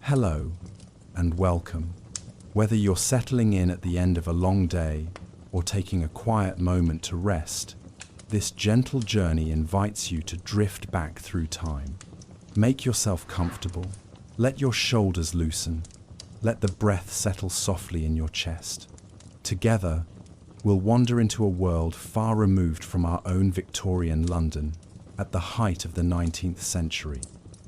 Hello and welcome. Whether you're settling in at the end of a long day or taking a quiet moment to rest, this gentle journey invites you to drift back through time. Make yourself comfortable. Let your shoulders loosen. Let the breath settle softly in your chest. Together, we'll wander into a world far removed from our own Victorian London at the height of the 19th century.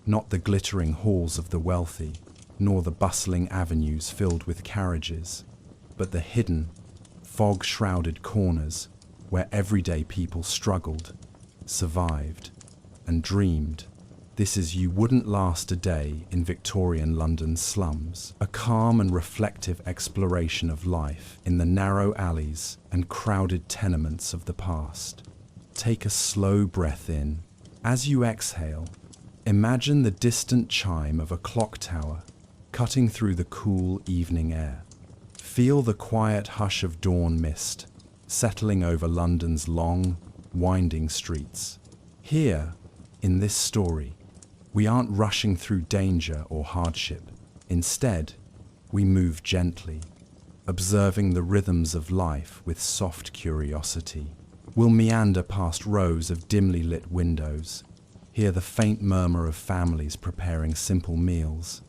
Not the glittering halls of the wealthy, nor the bustling avenues filled with carriages, but the hidden, fog-shrouded corners where everyday people struggled, survived, and dreamed. This is You Wouldn't Last a Day in Victorian London's slums, a calm and reflective exploration of life in the narrow alleys and crowded tenements of the past. Take a slow breath in. As you exhale, imagine the distant chime of a clock tower cutting through the cool evening air. Feel the quiet hush of dawn mist settling over London's long, winding streets. Here, in this story, we aren't rushing through danger or hardship. Instead, we move gently, observing the rhythms of life with soft curiosity. We'll meander past rows of dimly lit windows, hear the faint murmur of families preparing simple meals,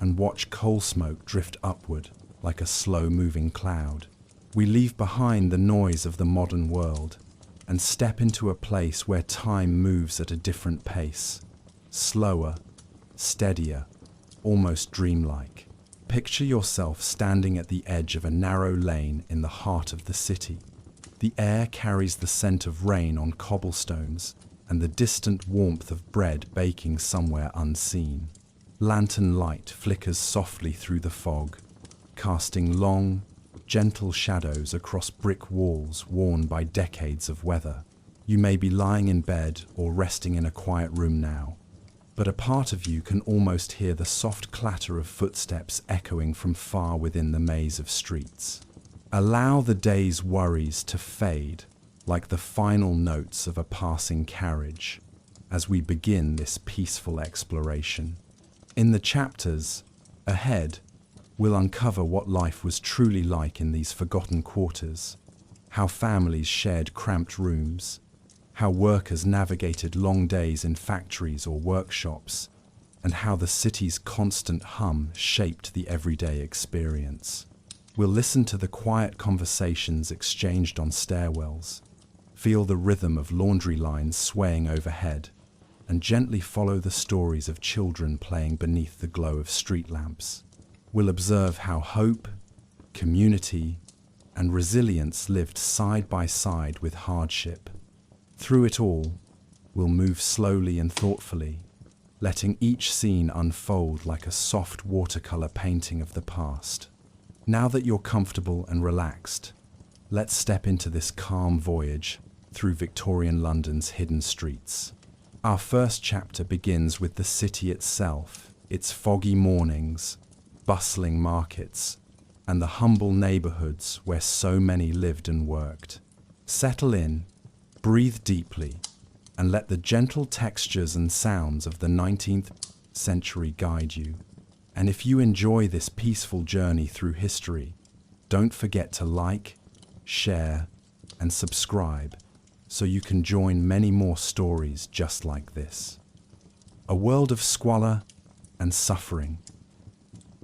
and watch coal smoke drift upward like a slow-moving cloud. We leave behind the noise of the modern world and step into a place where time moves at a different pace. Slower, steadier, almost dreamlike. Picture yourself standing at the edge of a narrow lane in the heart of the city. The air carries the scent of rain on cobblestones and the distant warmth of bread baking somewhere unseen. Lantern light flickers softly through the fog, casting long, gentle shadows across brick walls worn by decades of weather. You may be lying in bed or resting in a quiet room now, but a part of you can almost hear the soft clatter of footsteps echoing from far within the maze of streets. Allow the day's worries to fade like the final notes of a passing carriage as we begin this peaceful exploration. In the chapters ahead, we'll uncover what life was truly like in these forgotten quarters, how families shared cramped rooms, how workers navigated long days in factories or workshops, and how the city's constant hum shaped the everyday experience. We'll listen to the quiet conversations exchanged on stairwells, feel the rhythm of laundry lines swaying overhead, and gently follow the stories of children playing beneath the glow of street lamps. We'll observe how hope, community, and resilience lived side by side with hardship. Through it all, we'll move slowly and thoughtfully, letting each scene unfold like a soft watercolor painting of the past. Now that you're comfortable and relaxed, let's step into this calm voyage through Victorian London's hidden streets. Our first chapter begins with the city itself, its foggy mornings, bustling markets, and the humble neighborhoods where so many lived and worked. Settle in, breathe deeply, and let the gentle textures and sounds of the 19th century guide you. And if you enjoy this peaceful journey through history, don't forget to like, share, and subscribe so you can join many more stories just like this. A world of squalor and suffering,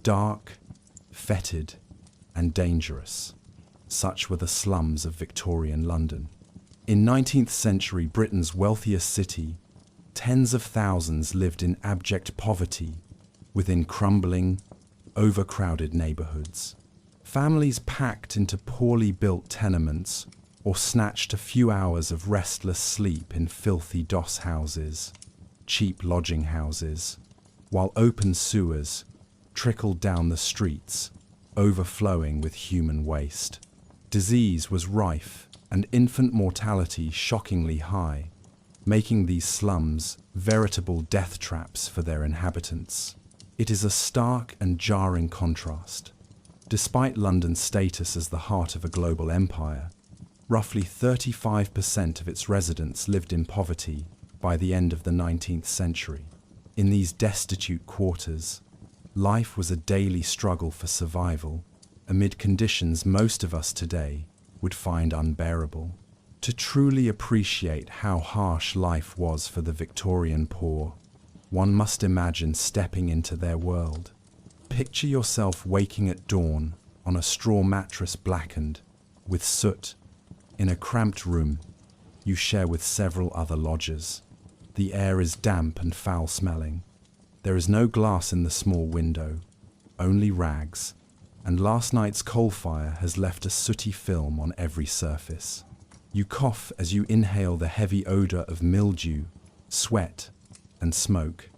dark, fetid, and dangerous. Such were the slums of Victorian London. In 19th century Britain's wealthiest city, tens of thousands lived in abject poverty within crumbling, overcrowded neighborhoods. Families packed into poorly built tenements or snatched a few hours of restless sleep in filthy doss houses, cheap lodging houses, while open sewers trickled down the streets, overflowing with human waste. Disease was rife and infant mortality shockingly high, making these slums veritable death traps for their inhabitants. It is a stark and jarring contrast. Despite London's status as the heart of a global empire, roughly 35% of its residents lived in poverty by the end of the 19th century. In these destitute quarters, Life was a daily struggle for survival, amid conditions most of us today would find unbearable. To truly appreciate how harsh life was for the Victorian poor, one must imagine stepping into their world. Picture yourself waking at dawn on a straw mattress blackened with soot in a cramped room you share with several other lodgers. The air is damp and foul-smelling. There is no glass in the small window, only rags, and last night's coal fire has left a sooty film on every surface. You cough as you inhale the heavy odor of mildew, sweat, and smoke.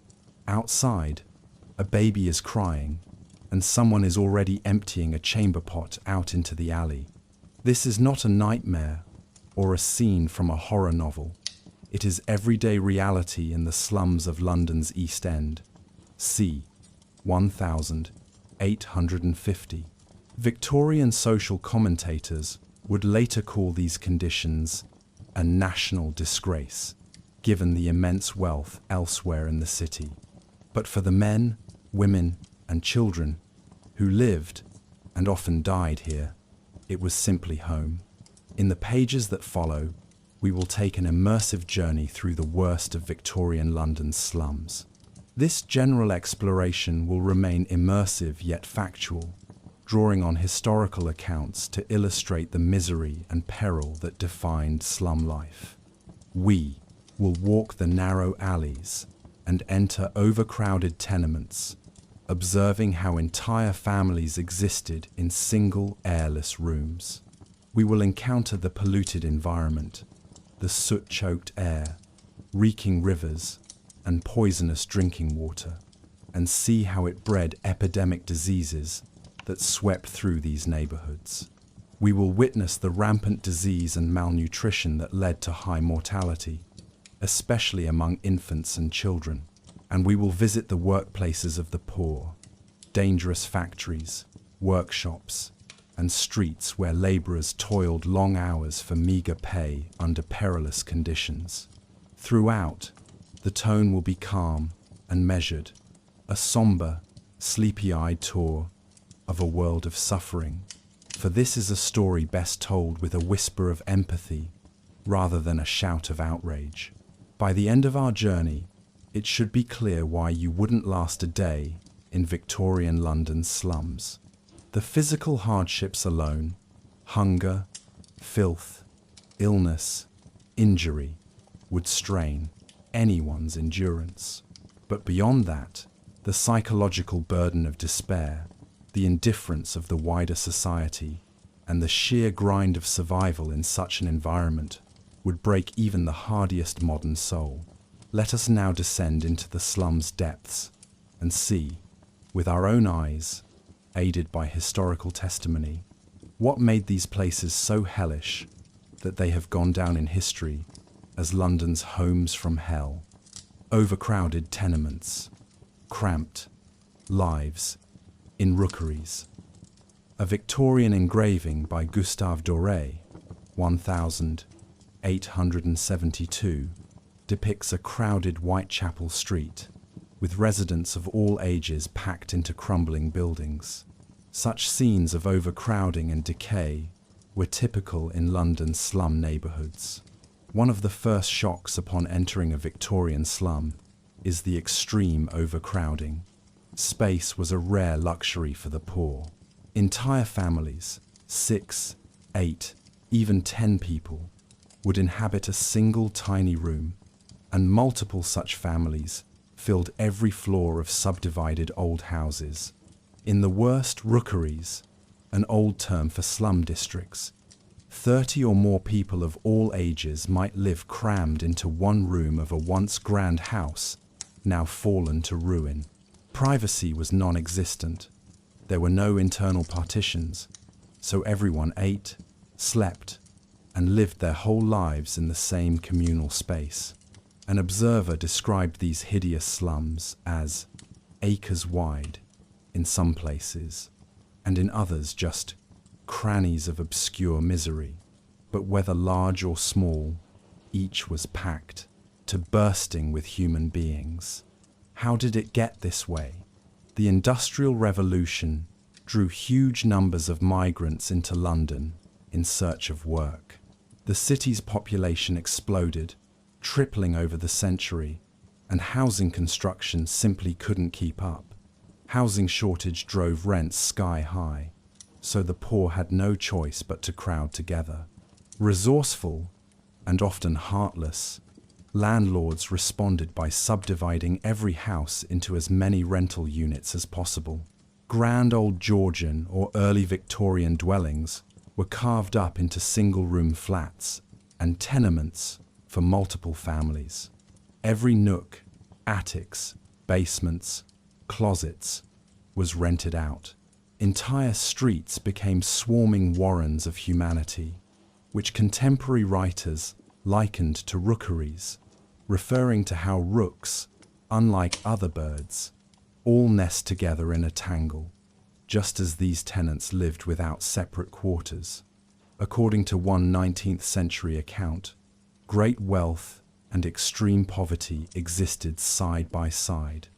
Outside, a baby is crying, and someone is already emptying a chamber pot out into the alley. This is not a nightmare or a scene from a horror novel. It is everyday reality in the slums of London's East End. C. 1850. Victorian social commentators would later call these conditions a national disgrace, given the immense wealth elsewhere in the city. But for the men, women, and children who lived and often died here, it was simply home. In the pages that follow, we will take an immersive journey through the worst of Victorian London's slums. This general exploration will remain immersive yet factual, drawing on historical accounts to illustrate the misery and peril that defined slum life. We will walk the narrow alleys and enter overcrowded tenements, observing how entire families existed in single, airless rooms. We will encounter the polluted environment, the soot-choked air, reeking rivers, and poisonous drinking water, and see how it bred epidemic diseases that swept through these neighborhoods. We will witness the rampant disease and malnutrition that led to high mortality, especially among infants and children. And we will visit the workplaces of the poor, dangerous factories, workshops, and streets where laborers toiled long hours for meager pay under perilous conditions. Throughout, the tone will be calm and measured, a somber, sleepy-eyed tour of a world of suffering. For this is a story best told with a whisper of empathy rather than a shout of outrage. By the end of our journey, it should be clear why you wouldn't last a day in Victorian London's slums. The physical hardships alone, hunger, filth, illness, injury, would strain anyone's endurance. But beyond that, the psychological burden of despair, the indifference of the wider society, and the sheer grind of survival in such an environment would break even the hardiest modern soul. Let us now descend into the slum's depths and see, with our own eyes, aided by historical testimony, what made these places so hellish that they have gone down in history as London's homes from hell. Overcrowded tenements, cramped lives in rookeries. A Victorian engraving by Gustave Doré, 1872, depicts a crowded Whitechapel street, with residents of all ages packed into crumbling buildings. Such scenes of overcrowding and decay were typical in London's slum neighbourhoods. One of the first shocks upon entering a Victorian slum is the extreme overcrowding. Space was a rare luxury for the poor. Entire families, 6, 8, even 10 people, would inhabit a single tiny room, and multiple such families filled every floor of subdivided old houses. In the worst rookeries, an old term for slum districts, 30 or more people of all ages might live crammed into one room of a once grand house, now fallen to ruin. Privacy was non-existent. There were no internal partitions, so everyone ate, slept, and lived their whole lives in the same communal space. An observer described these hideous slums as acres wide in some places, and in others just crannies of obscure misery. But whether large or small, each was packed to bursting with human beings. How did it get this way? The Industrial Revolution drew huge numbers of migrants into London in search of work. The city's population exploded, tripling over the century, and housing construction simply couldn't keep up. Housing shortage drove rents sky high, so the poor had no choice but to crowd together. Resourceful, and often heartless, landlords responded by subdividing every house into as many rental units as possible. Grand old Georgian or early Victorian dwellings were carved up into single-room flats and tenements for multiple families. Every nook, attics, basements, closets was rented out. Entire streets became swarming warrens of humanity, which contemporary writers likened to rookeries, referring to how rooks, unlike other birds, all nest together in a tangle, just as these tenants lived without separate quarters. According to one 19th century account, great wealth and extreme poverty existed side by side.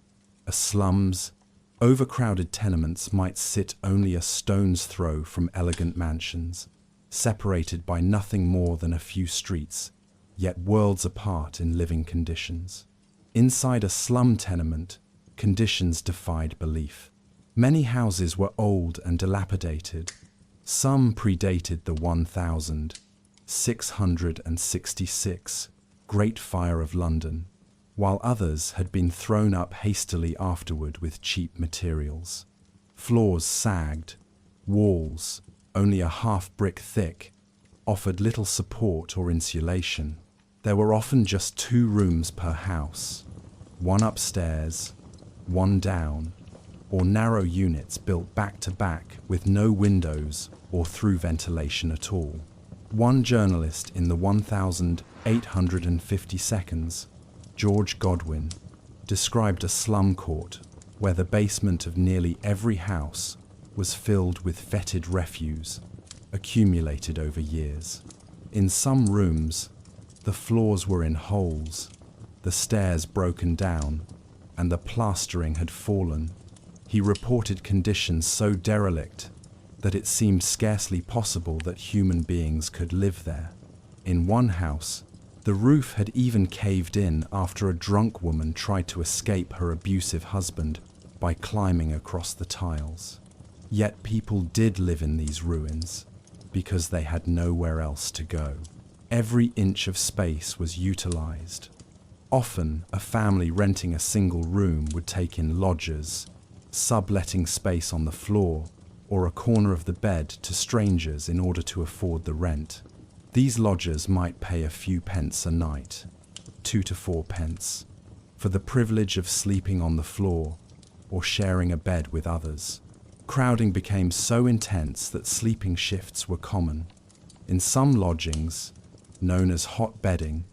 A slums, overcrowded tenements might sit only a stone's throw from elegant mansions, separated by nothing more than a few streets, yet worlds apart in living conditions. Inside a slum tenement, conditions defied belief. Many houses were old and dilapidated. Some predated the 1666 Great Fire of London, while others had been thrown up hastily afterward with cheap materials. Floors sagged, walls, only a half-brick thick, offered little support or insulation. There were often just 2 rooms per house, one upstairs, one down, or narrow units built back to back with no windows or through ventilation at all. One journalist in the 1852, George Godwin, described a slum court where the basement of nearly every house was filled with fetid refuse, accumulated over years. In some rooms, the floors were in holes, the stairs broken down, and the plastering had fallen. He reported conditions so derelict that it seemed scarcely possible that human beings could live there. In one house, the roof had even caved in after a drunk woman tried to escape her abusive husband by climbing across the tiles. Yet people did live in these ruins because they had nowhere else to go. Every inch of space was utilized. Often, a family renting a single room would take in lodgers, subletting space on the floor or a corner of the bed to strangers in order to afford the rent. These lodgers might pay a few pence a night, 2 to 4 pence, for the privilege of sleeping on the floor or sharing a bed with others. Crowding became so intense that sleeping shifts were common. In some lodgings, known as hot bedding,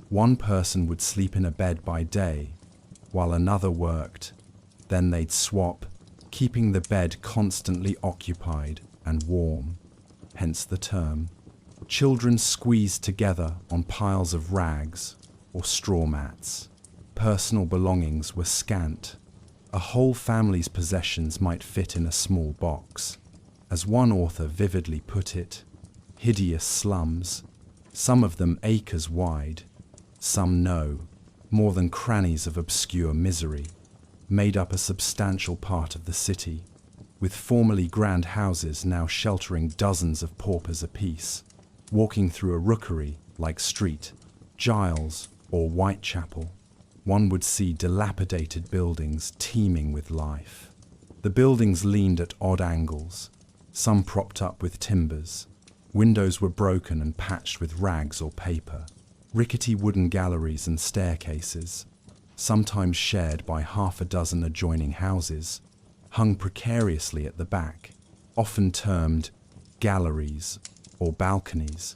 one person would sleep in a bed by day while another worked. Then they'd swap, keeping the bed constantly occupied and warm, hence the term. Children squeezed together on piles of rags or straw mats. Personal belongings were scant. A whole family's possessions might fit in a small box. As one author vividly put it, hideous slums, some of them acres wide, some no, more than crannies of obscure misery, made up a substantial part of the city, with formerly grand houses now sheltering dozens of paupers apiece. Walking through a rookery like Street, Giles, or Whitechapel, one would see dilapidated buildings teeming with life. The buildings leaned at odd angles, some propped up with timbers. Windows were broken and patched with rags or paper. Rickety wooden galleries and staircases, sometimes shared by half a dozen adjoining houses, hung precariously at the back, often termed galleries or balconies,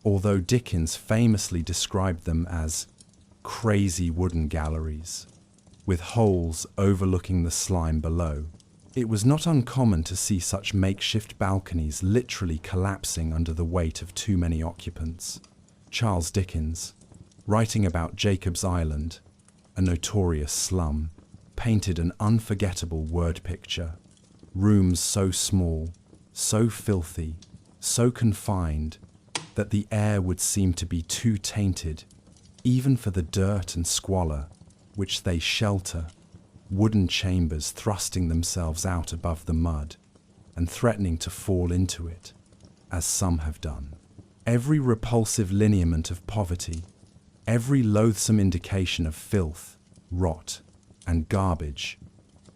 although Dickens famously described them as crazy wooden galleries, with holes overlooking the slime below. It was not uncommon to see such makeshift balconies literally collapsing under the weight of too many occupants. Charles Dickens, writing about Jacob's Island, a notorious slum, painted an unforgettable word picture. Rooms so small, so filthy, so confined, that the air would seem to be too tainted, even for the dirt and squalor which they shelter, wooden chambers thrusting themselves out above the mud and threatening to fall into it, as some have done. Every repulsive lineament of poverty, every loathsome indication of filth, rot, and garbage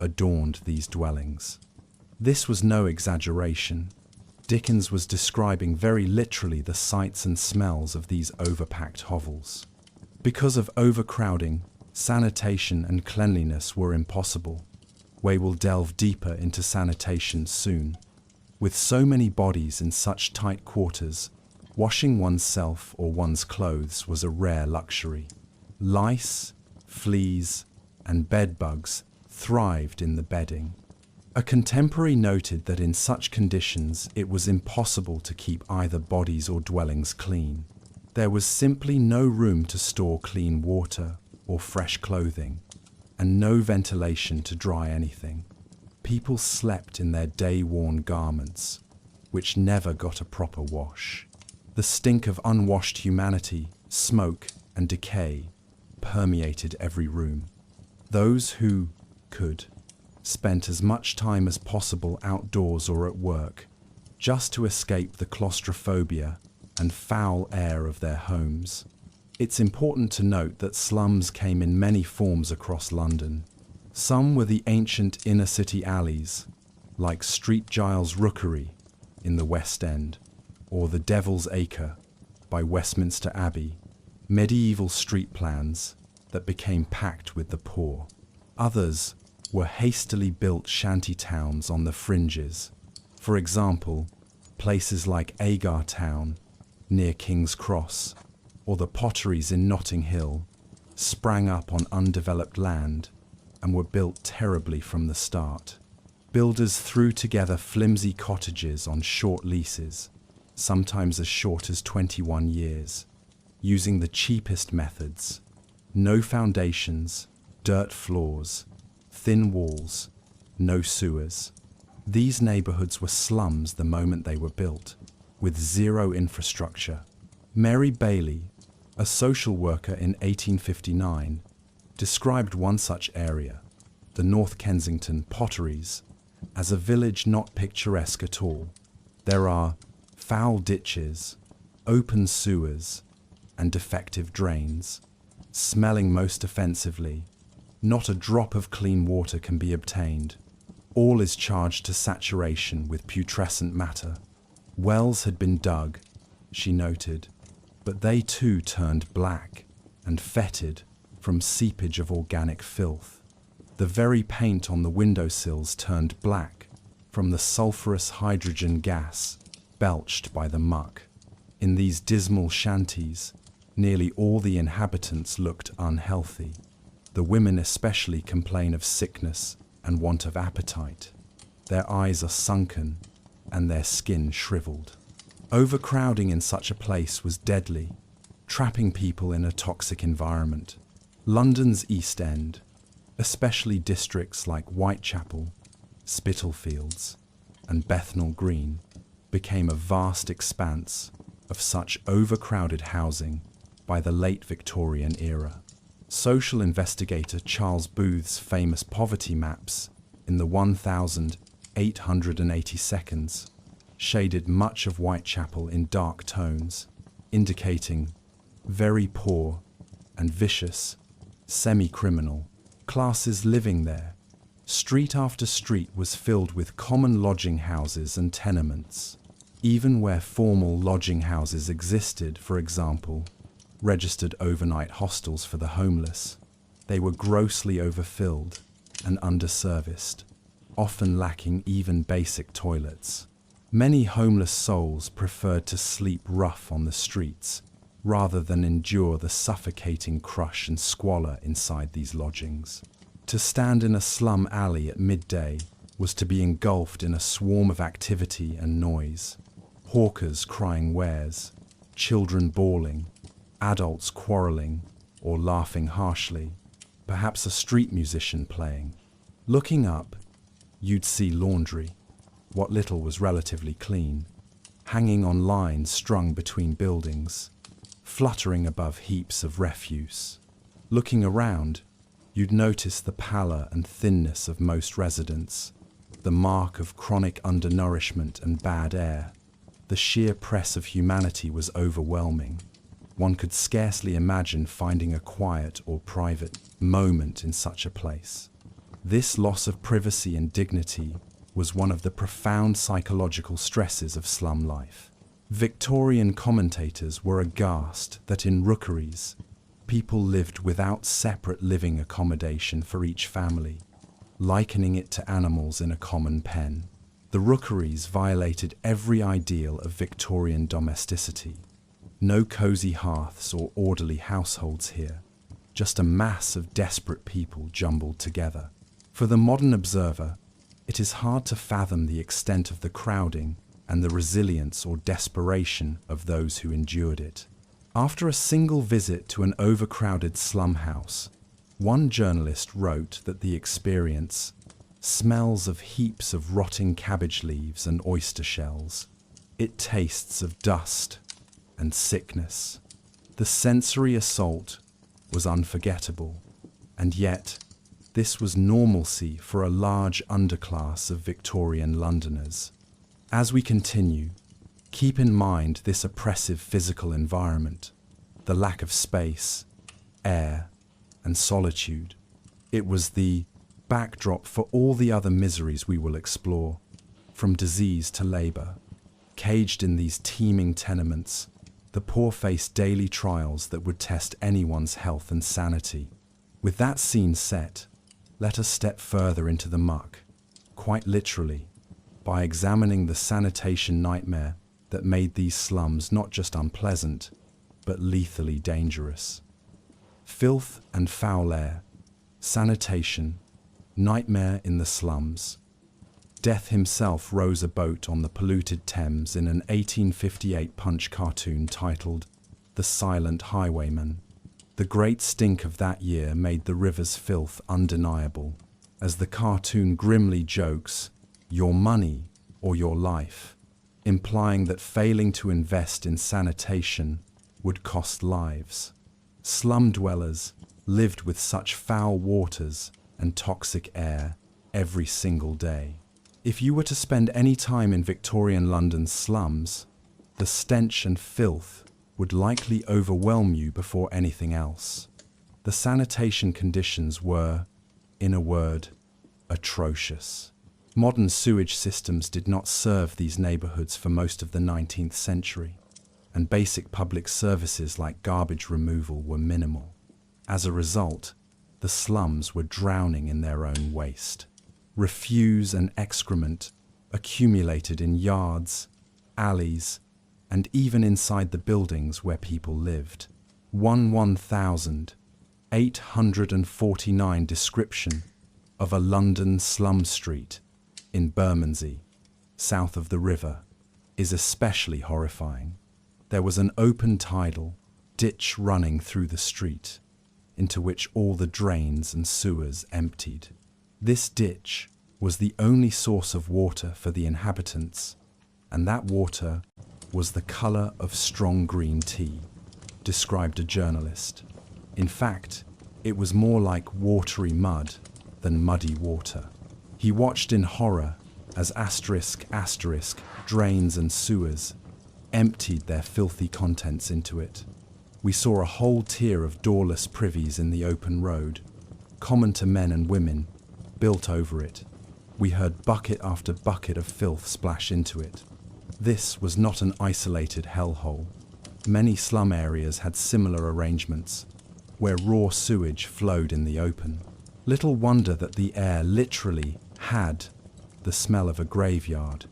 adorned these dwellings. This was no exaggeration. Dickens was describing very literally the sights and smells of these overpacked hovels. Because of overcrowding, sanitation and cleanliness were impossible. We will delve deeper into sanitation soon. With so many bodies in such tight quarters, washing oneself or one's clothes was a rare luxury. Lice, fleas, and bedbugs thrived in the bedding. A contemporary noted that in such conditions it was impossible to keep either bodies or dwellings clean. There was simply no room to store clean water or fresh clothing, and no ventilation to dry anything. People slept in their day-worn garments, which never got a proper wash. The stink of unwashed humanity, smoke, and decay permeated every room. Those who could spent as much time as possible outdoors or at work, just to escape the claustrophobia and foul air of their homes. It's important to note that slums came in many forms across London. Some were the ancient inner-city alleys, like Street Giles Rookery in the West End, or the Devil's Acre by Westminster Abbey, medieval street plans that became packed with the poor. Others were hastily built shanty towns on the fringes. For example, places like Agar Town, near King's Cross, or the Potteries in Notting Hill, sprang up on undeveloped land and were built terribly from the start. Builders threw together flimsy cottages on short leases, sometimes as short as 21 years, using the cheapest methods: no foundations, dirt floors, thin walls, no sewers. These neighborhoods were slums the moment they were built, with zero infrastructure. Mary Bailey, a social worker in 1859, described one such area, the North Kensington Potteries, as a village not picturesque at all. There are foul ditches, open sewers, and defective drains, smelling most offensively. Not a drop of clean water can be obtained. All is charged to saturation with putrescent matter. Wells had been dug, she noted, but they too turned black and fetid from seepage of organic filth. The very paint on the windowsills turned black from the sulphurous hydrogen gas belched by the muck. In these dismal shanties, nearly all the inhabitants looked unhealthy. The women especially complain of sickness and want of appetite. Their eyes are sunken and their skin shriveled. Overcrowding in such a place was deadly, trapping people in a toxic environment. London's East End, especially districts like Whitechapel, Spitalfields, and Bethnal Green, became a vast expanse of such overcrowded housing by the late Victorian era. Social investigator Charles Booth's famous poverty maps in the 1880 seconds shaded much of Whitechapel in dark tones, indicating very poor and vicious, semi-criminal classes living there. Street after street was filled with common lodging houses and tenements. Even where formal lodging houses existed, for example, registered overnight hostels for the homeless, they were grossly overfilled and underserviced, often lacking even basic toilets. Many homeless souls preferred to sleep rough on the streets rather than endure the suffocating crush and squalor inside these lodgings. To stand in a slum alley at midday was to be engulfed in a swarm of activity and noise. Hawkers crying wares, children bawling, adults quarreling or laughing harshly, perhaps a street musician playing. Looking up, you'd see laundry, what little was relatively clean, hanging on lines strung between buildings, fluttering above heaps of refuse. Looking around, you'd notice the pallor and thinness of most residents, the mark of chronic undernourishment and bad air. The sheer press of humanity was overwhelming. One could scarcely imagine finding a quiet or private moment in such a place. This loss of privacy and dignity was one of the profound psychological stresses of slum life. Victorian commentators were aghast that in rookeries, people lived without separate living accommodation for each family, likening it to animals in a common pen. The rookeries violated every ideal of Victorian domesticity. No cosy hearths or orderly households here, just a mass of desperate people jumbled together. For the modern observer, it is hard to fathom the extent of the crowding and the resilience or desperation of those who endured it. After a single visit to an overcrowded slum house, one journalist wrote that the experience smells of heaps of rotting cabbage leaves and oyster shells. It tastes of dust and sickness. The sensory assault was unforgettable, and yet this was normalcy for a large underclass of Victorian Londoners. As we continue, keep in mind this oppressive physical environment, the lack of space, air, and solitude. It was the backdrop for all the other miseries we will explore, from disease to labour. Caged in these teeming tenements, the poor faced daily trials that would test anyone's health and sanity. With that scene set, let us step further into the muck, quite literally, by examining the sanitation nightmare that made these slums not just unpleasant, but lethally dangerous. Filth and foul air, sanitation, nightmare in the slums. Death himself rows a boat on the polluted Thames in an 1858 Punch cartoon titled The Silent Highwayman. The great stink of that year made the river's filth undeniable, as the cartoon grimly jokes, "Your money or your life," implying that failing to invest in sanitation would cost lives. Slum dwellers lived with such foul waters and toxic air every single day. If you were to spend any time in Victorian London's slums, the stench and filth would likely overwhelm you before anything else. The sanitation conditions were, in a word, atrocious. Modern sewage systems did not serve these neighbourhoods for most of the 19th century, and basic public services like garbage removal were minimal. As a result, the slums were drowning in their own waste. Refuse and excrement accumulated in yards, alleys, and even inside the buildings where people lived. 1,849 description of a London slum street in Bermondsey, south of the river, is especially horrifying. There was an open tidal ditch running through the street, into which all the drains and sewers emptied. This ditch was the only source of water for the inhabitants, and that water was the colour of strong green tea, described a journalist. In fact, it was more like watery mud than muddy water. He watched in horror as drains and sewers emptied their filthy contents into it. We saw a whole tier of doorless privies in the open road, common to men and women, built over it. We heard bucket after bucket of filth splash into it. This was not an isolated hellhole. Many slum areas had similar arrangements, where raw sewage flowed in the open. Little wonder that the air literally had the smell of a graveyard,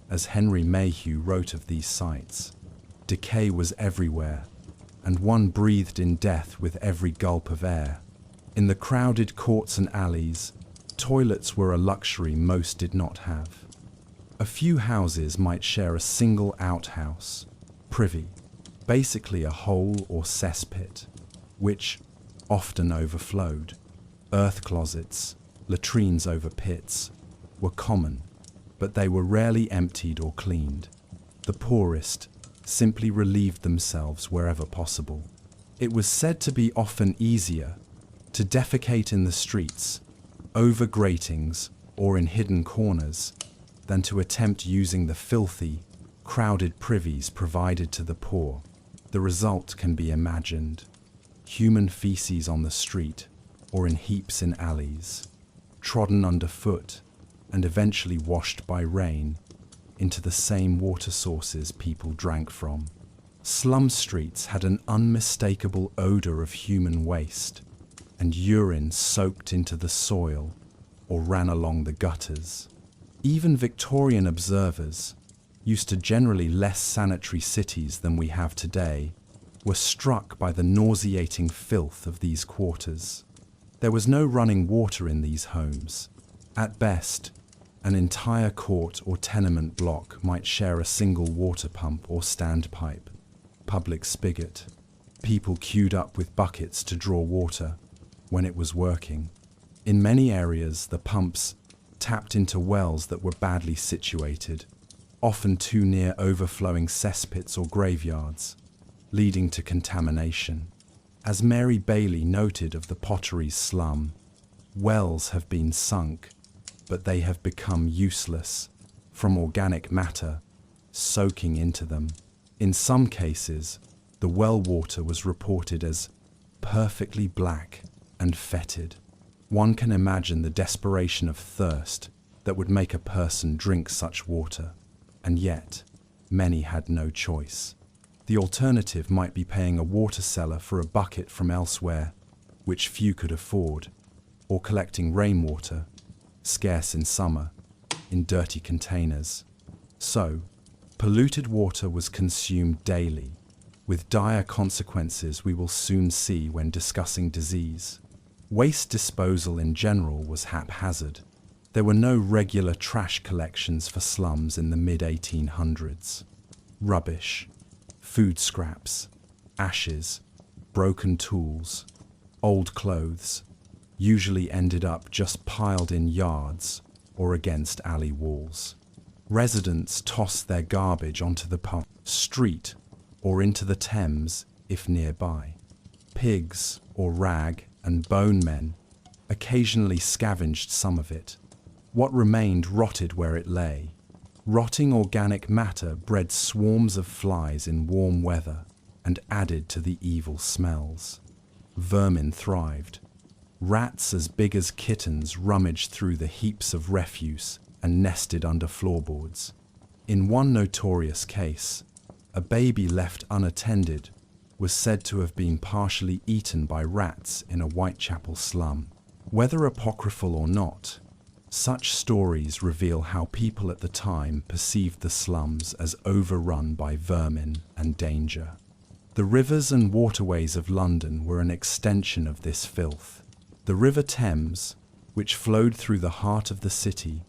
as Henry Mayhew wrote of these sites. Decay was everywhere, and one breathed in death with every gulp of air. In the crowded courts and alleys, toilets were a luxury most did not have. A few houses might share a single outhouse, privy, basically a hole or cesspit, which often overflowed. Earth closets, latrines over pits, were common, but they were rarely emptied or cleaned. The poorest simply relieved themselves wherever possible. It was said to be often easier to defecate in the streets, over gratings, or in hidden corners, than to attempt using the filthy, crowded privies provided to the poor. The result can be imagined: human feces on the street, or in heaps in alleys, trodden underfoot, and eventually washed by rain into the same water sources people drank from. Slum streets had an unmistakable odor of human waste, and urine soaked into the soil or ran along the gutters. Even Victorian observers, used to generally less sanitary cities than we have today, were struck by the nauseating filth of these quarters. There was no running water in these homes. At best, an entire court or tenement block might share a single water pump or standpipe, public spigot. People queued up with buckets to draw water when it was working. In many areas, the pumps tapped into wells that were badly situated, often too near overflowing cesspits or graveyards, leading to contamination. As Mary Bailey noted of the Potteries slum, wells have been sunk, but they have become useless from organic matter soaking into them. In some cases, the well water was reported as perfectly black and fetid. One can imagine the desperation of thirst that would make a person drink such water, and yet many had no choice. The alternative might be paying a water seller for a bucket from elsewhere, which few could afford, or collecting rainwater, scarce in summer, in dirty containers. So, polluted water was consumed daily, with dire consequences we will soon see when discussing disease. Waste disposal in general was haphazard. There were no regular trash collections for slums in the mid-1800s. Rubbish, food scraps, ashes, broken tools, old clothes, usually ended up just piled in yards or against alley walls. Residents tossed their garbage onto the street or into the Thames if nearby. Pigs or rag and bone men occasionally scavenged some of it. What remained rotted where it lay. Rotting organic matter bred swarms of flies in warm weather and added to the evil smells. Vermin thrived. Rats as big as kittens rummaged through the heaps of refuse and nested under floorboards. In one notorious case, a baby left unattended was said to have been partially eaten by rats in a Whitechapel slum. Whether apocryphal or not, such stories reveal how people at the time perceived the slums as overrun by vermin and danger. The rivers and waterways of London were an extension of this filth. The River Thames, which flowed through the heart of the city,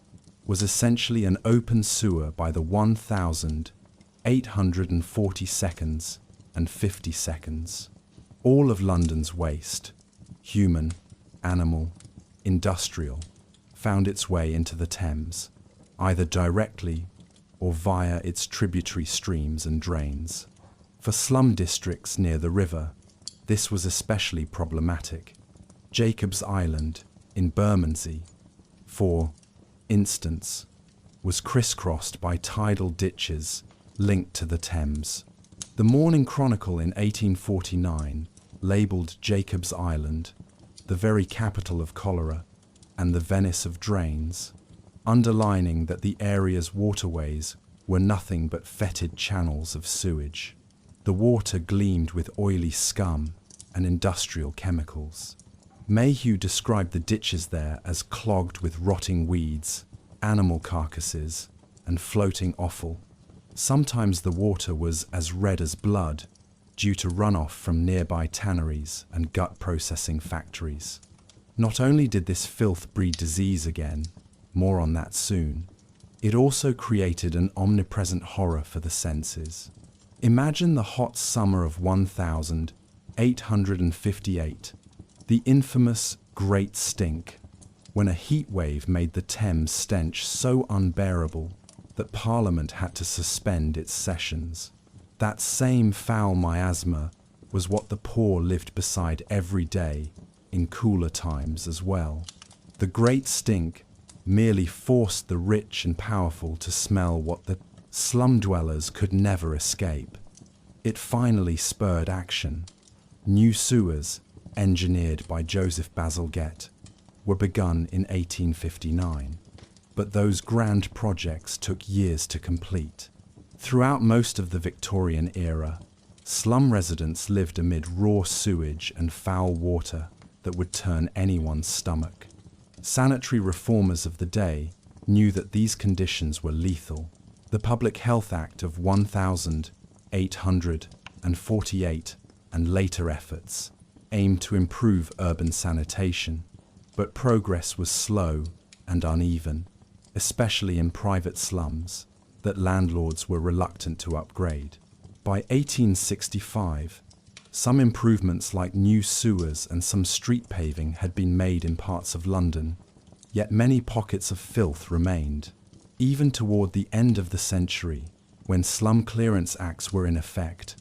was essentially an open sewer by the 1,840 and 50 seconds. All of London's waste, human, animal, industrial, found its way into the Thames, either directly or via its tributary streams and drains. For slum districts near the river, this was especially problematic. Jacob's Island in Bermondsey, for instance, was crisscrossed by tidal ditches linked to the Thames. The Morning Chronicle in 1849 labelled Jacob's Island the very capital of cholera and the Venice of drains, underlining that the area's waterways were nothing but fetid channels of sewage. The water gleamed with oily scum and industrial chemicals. Mayhew described the ditches there as clogged with rotting weeds, animal carcasses, and floating offal. Sometimes the water was as red as blood due to runoff from nearby tanneries and gut processing factories. Not only did this filth breed disease again, more on that soon, it also created an omnipresent horror for the senses. Imagine the hot summer of 1858, the infamous Great Stink, when a heat wave made the Thames stench so unbearable that Parliament had to suspend its sessions. That same foul miasma was what the poor lived beside every day, in cooler times as well. The Great Stink merely forced the rich and powerful to smell what the slum dwellers could never escape. It finally spurred action. New sewers, engineered by Joseph Bazalgette, were begun in 1859. But those grand projects took years to complete. Throughout most of the Victorian era, slum residents lived amid raw sewage and foul water that would turn anyone's stomach. Sanitary reformers of the day knew that these conditions were lethal. The Public Health Act of 1848 and later efforts aimed to improve urban sanitation, but progress was slow and uneven, especially in private slums that landlords were reluctant to upgrade. By 1865, some improvements like new sewers and some street paving had been made in parts of London, yet many pockets of filth remained. Even toward the end of the century, when slum clearance acts were in effect,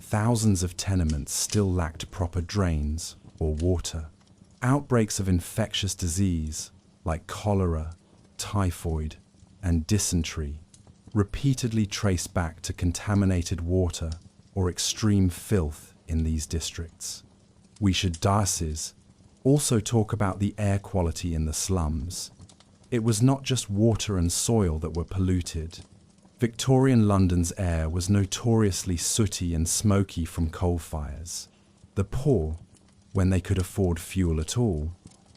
thousands of tenements still lacked proper drains or water. Outbreaks of infectious disease like cholera, typhoid, and dysentery repeatedly trace back to contaminated water or extreme filth in these districts. We should also talk about the air quality in the slums. It was not just water and soil that were polluted. Victorian London's air was notoriously sooty and smoky from coal fires. The poor, when they could afford fuel at all,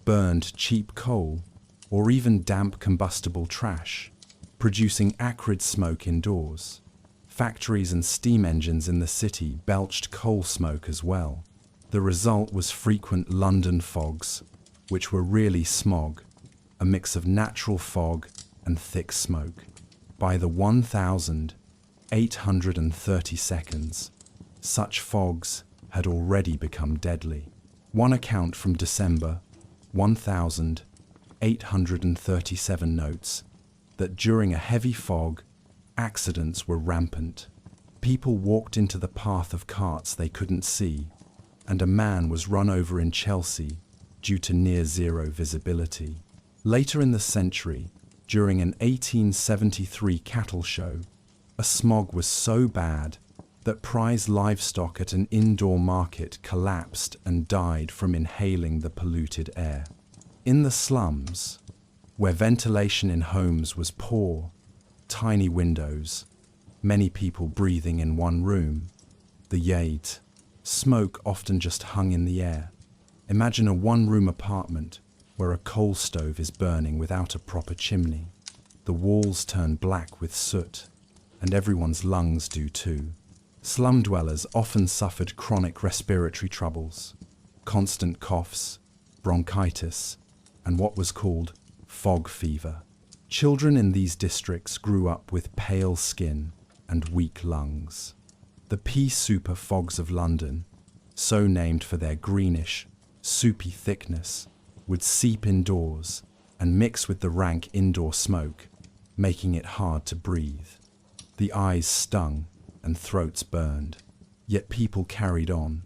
burned cheap coal or even damp combustible trash, producing acrid smoke indoors. Factories and steam engines in the city belched coal smoke as well. The result was frequent London fogs, which were really smog, a mix of natural fog and thick smoke. By the 1832, such fogs had already become deadly. One account from December 1837 notes that during a heavy fog, accidents were rampant. People walked into the path of carts they couldn't see, and a man was run over in Chelsea due to near-zero visibility. Later in the century, during an 1873 cattle show, a smog was so bad that prize livestock at an indoor market collapsed and died from inhaling the polluted air. In the slums, where ventilation in homes was poor, tiny windows, many people breathing in one room, smoke often just hung in the air. Imagine a one-room apartment where a coal stove is burning without a proper chimney. The walls turn black with soot, and everyone's lungs do too. Slum dwellers often suffered chronic respiratory troubles, constant coughs, bronchitis, and what was called fog fever. Children in these districts grew up with pale skin and weak lungs. The pea souper fogs of London, so named for their greenish, soupy thickness, would seep indoors and mix with the rank indoor smoke, making it hard to breathe. The eyes stung and throats burned, yet people carried on,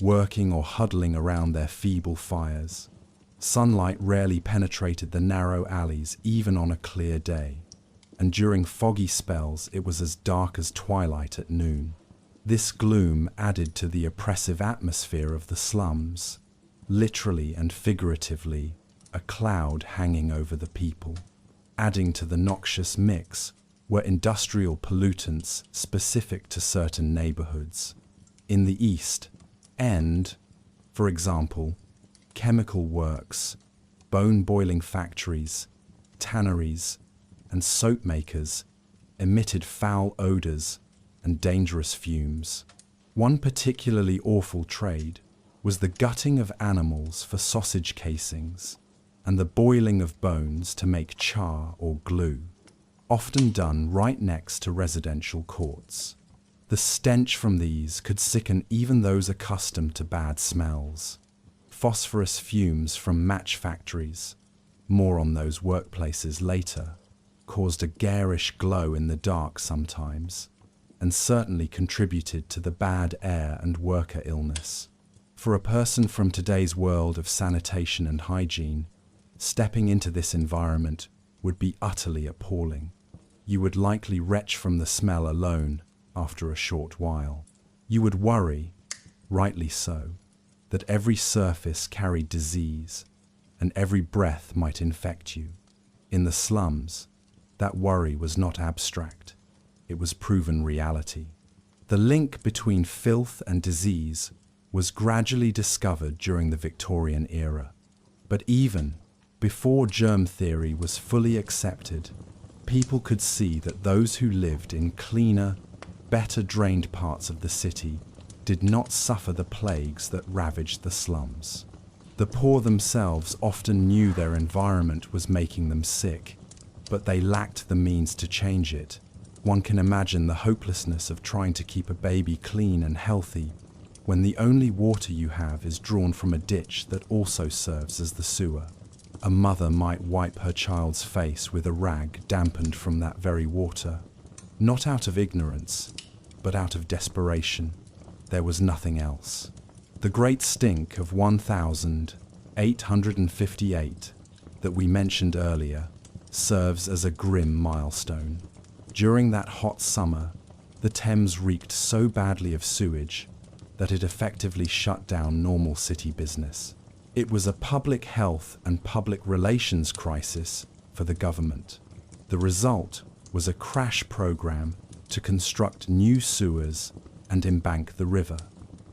working or huddling around their feeble fires. Sunlight rarely penetrated the narrow alleys even on a clear day, and during foggy spells it was as dark as twilight at noon. This gloom added to the oppressive atmosphere of the slums, literally and figuratively, a cloud hanging over the people. Adding to the noxious mix were industrial pollutants specific to certain neighborhoods. In the East End, for example, chemical works, bone-boiling factories, tanneries, and soap makers emitted foul odors and dangerous fumes. One particularly awful trade was the gutting of animals for sausage casings and the boiling of bones to make char or glue, often done right next to residential courts. The stench from these could sicken even those accustomed to bad smells. phosphorus fumes from match factories, more on those workplaces later, caused a garish glow in the dark sometimes, and certainly contributed to the bad air and worker illness. For a person from today's world of sanitation and hygiene, stepping into this environment would be utterly appalling. You would likely retch from the smell alone after a short while. You would worry, rightly so, that every surface carried disease and every breath might infect you. In the slums, that worry was not abstract. It was proven reality. The link between filth and disease was gradually discovered during the Victorian era. But even before germ theory was fully accepted, people could see that those who lived in cleaner, better drained parts of the city did not suffer the plagues that ravaged the slums. The poor themselves often knew their environment was making them sick, but they lacked the means to change it. One can imagine the hopelessness of trying to keep a baby clean and healthy when the only water you have is drawn from a ditch that also serves as the sewer. A mother might wipe her child's face with a rag dampened from that very water, not out of ignorance, but out of desperation. There was nothing else. The great stink of 1858 that we mentioned earlier serves as a grim milestone. During that hot summer, the Thames reeked so badly of sewage that it effectively shut down normal city business. It was a public health and public relations crisis for the government. The result was a crash program to construct new sewers and embank the river.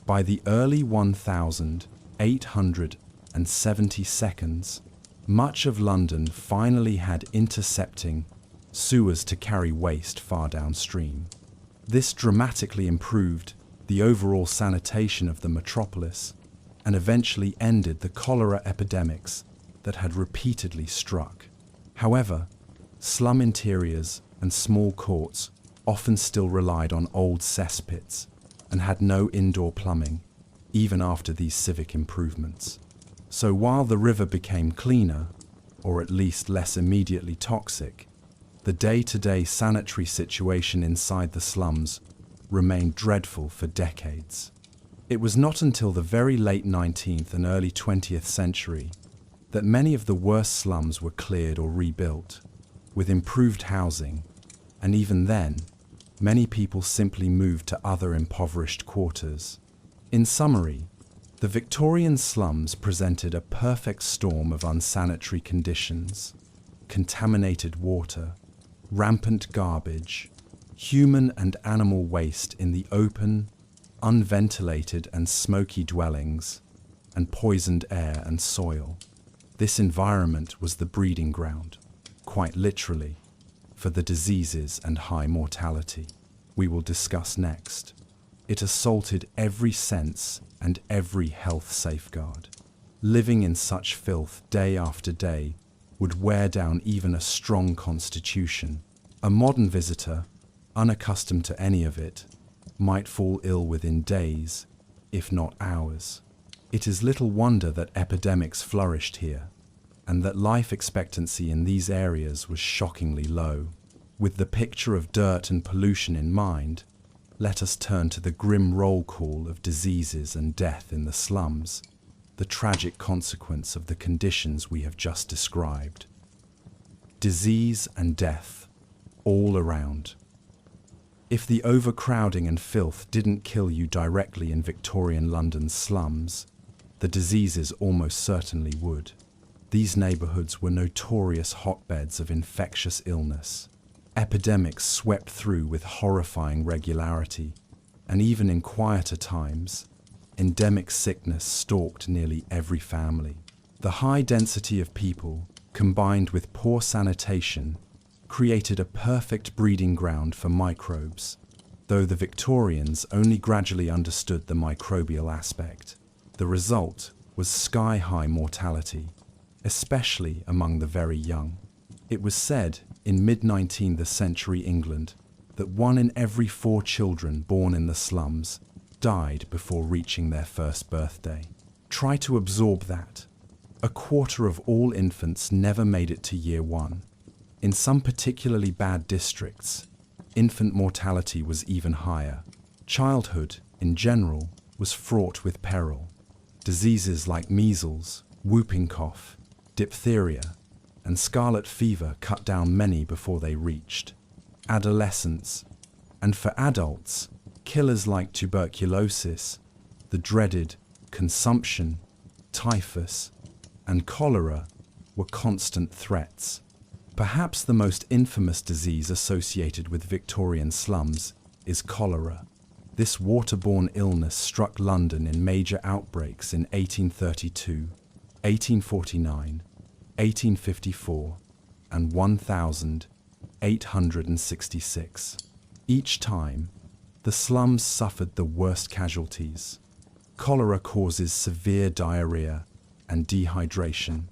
By the early 1872s, much of London finally had intercepting sewers to carry waste far downstream. This dramatically improved the overall sanitation of the metropolis and eventually ended the cholera epidemics that had repeatedly struck. However, slum interiors and small courts often still relied on old cesspits and had no indoor plumbing, even after these civic improvements. So while the river became cleaner, or at least less immediately toxic, the day-to-day sanitary situation inside the slums remained dreadful for decades. It was not until the very late 19th and early 20th century that many of the worst slums were cleared or rebuilt, with improved housing, and even then, many people simply moved to other impoverished quarters. In summary, the Victorian slums presented a perfect storm of unsanitary conditions, contaminated water, rampant garbage, human and animal waste in the open, unventilated and smoky dwellings, and poisoned air and soil. This environment was the breeding ground, quite literally, for the diseases and high mortality we will discuss next. It assaulted every sense and every health safeguard. Living in such filth day after day would wear down even a strong constitution. A modern visitor, unaccustomed to any of it, might fall ill within days, if not hours. It is little wonder that epidemics flourished here, and that life expectancy in these areas was shockingly low. With the picture of dirt and pollution in mind, let us turn to the grim roll call of diseases and death in the slums, the tragic consequence of the conditions we have just described. Disease and death, all around. If the overcrowding and filth didn't kill you directly in Victorian London's slums, the diseases almost certainly would. These neighbourhoods were notorious hotbeds of infectious illness. Epidemics swept through with horrifying regularity, and even in quieter times, endemic sickness stalked nearly every family. The high density of people, combined with poor sanitation, created a perfect breeding ground for microbes, though the Victorians only gradually understood the microbial aspect. The result was sky-high mortality, especially among the very young. It was said in mid-19th century England that 1 in every 4 children born in the slums died before reaching their first birthday. Try to absorb that. A quarter of all infants never made it to year one. In some particularly bad districts, infant mortality was even higher. Childhood, in general, was fraught with peril. Diseases like measles, whooping cough, diphtheria, and scarlet fever cut down many before they reached adolescence. And for adults, killers like tuberculosis, the dreaded consumption, typhus, and cholera were constant threats. Perhaps the most infamous disease associated with Victorian slums is cholera. This waterborne illness struck London in major outbreaks in 1832, 1849, 1854, and 1866. Each time, the slums suffered the worst casualties. Cholera causes severe diarrhea and dehydration,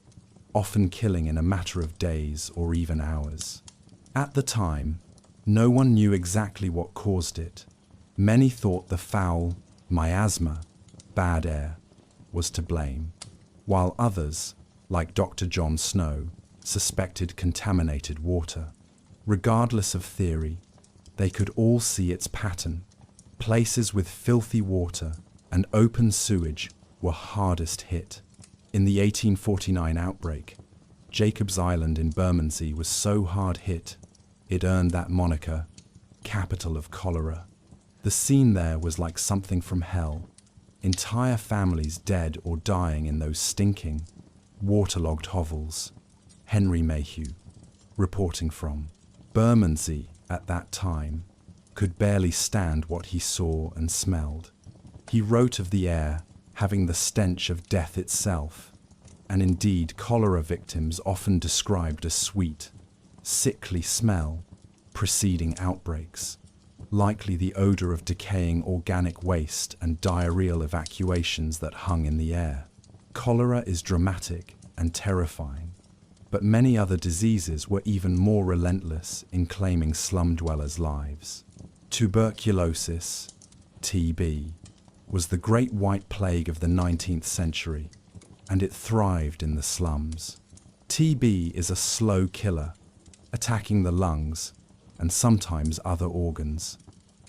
often killing in a matter of days or even hours. At the time, no one knew exactly what caused it. Many thought the foul miasma, bad air, was to blame, while others, like Dr. John Snow, suspected contaminated water. Regardless of theory, they could all see its pattern. Places with filthy water and open sewage were hardest hit. In the 1849 outbreak, Jacob's Island in Bermondsey was so hard hit, it earned that moniker, capital of cholera. The scene there was like something from hell. Entire families dead or dying in those stinking, waterlogged hovels. Henry Mayhew, reporting from Bermondsey at that time, could barely stand what he saw and smelled. He wrote of the air having the stench of death itself, and indeed cholera victims often described a sweet, sickly smell preceding outbreaks, likely the odor of decaying organic waste and diarrheal evacuations that hung in the air. Cholera is dramatic and terrifying, but many other diseases were even more relentless in claiming slum dwellers' lives. Tuberculosis, TB, was the great white plague of the 19th century, and it thrived in the slums. TB is a slow killer, attacking the lungs and sometimes other organs,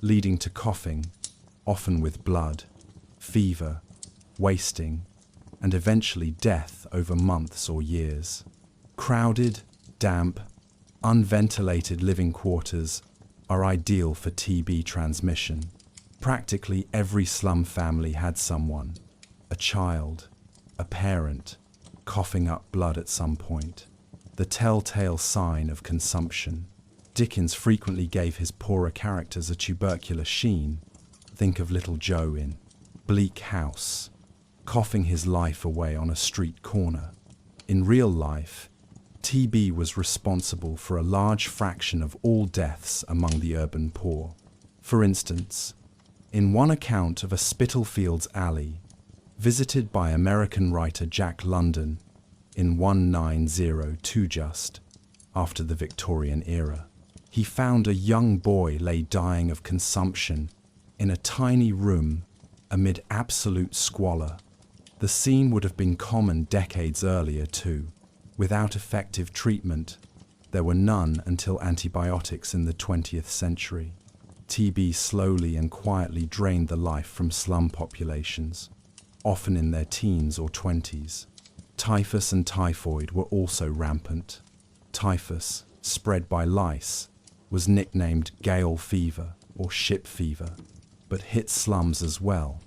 leading to coughing, often with blood, fever, wasting, and eventually death over months or years. Crowded, damp, unventilated living quarters are ideal for TB transmission. Practically every slum family had someone, a child, a parent, coughing up blood at some point, the telltale sign of consumption. Dickens frequently gave his poorer characters a tubercular sheen. Think of little Joe in Bleak House, coughing his life away on a street corner. In real life, TB was responsible for a large fraction of all deaths among the urban poor. For instance, in one account of a Spitalfields alley, visited by American writer Jack London in 1902 just after the Victorian era, he found a young boy lay dying of consumption in a tiny room amid absolute squalor. The scene would have been common decades earlier too. Without effective treatment, there were none until antibiotics in the 20th century. TB slowly and quietly drained the life from slum populations, often in their teens or 20s. Typhus and typhoid were also rampant. Typhus, spread by lice, was nicknamed Gale fever or ship fever, but hit slums as well,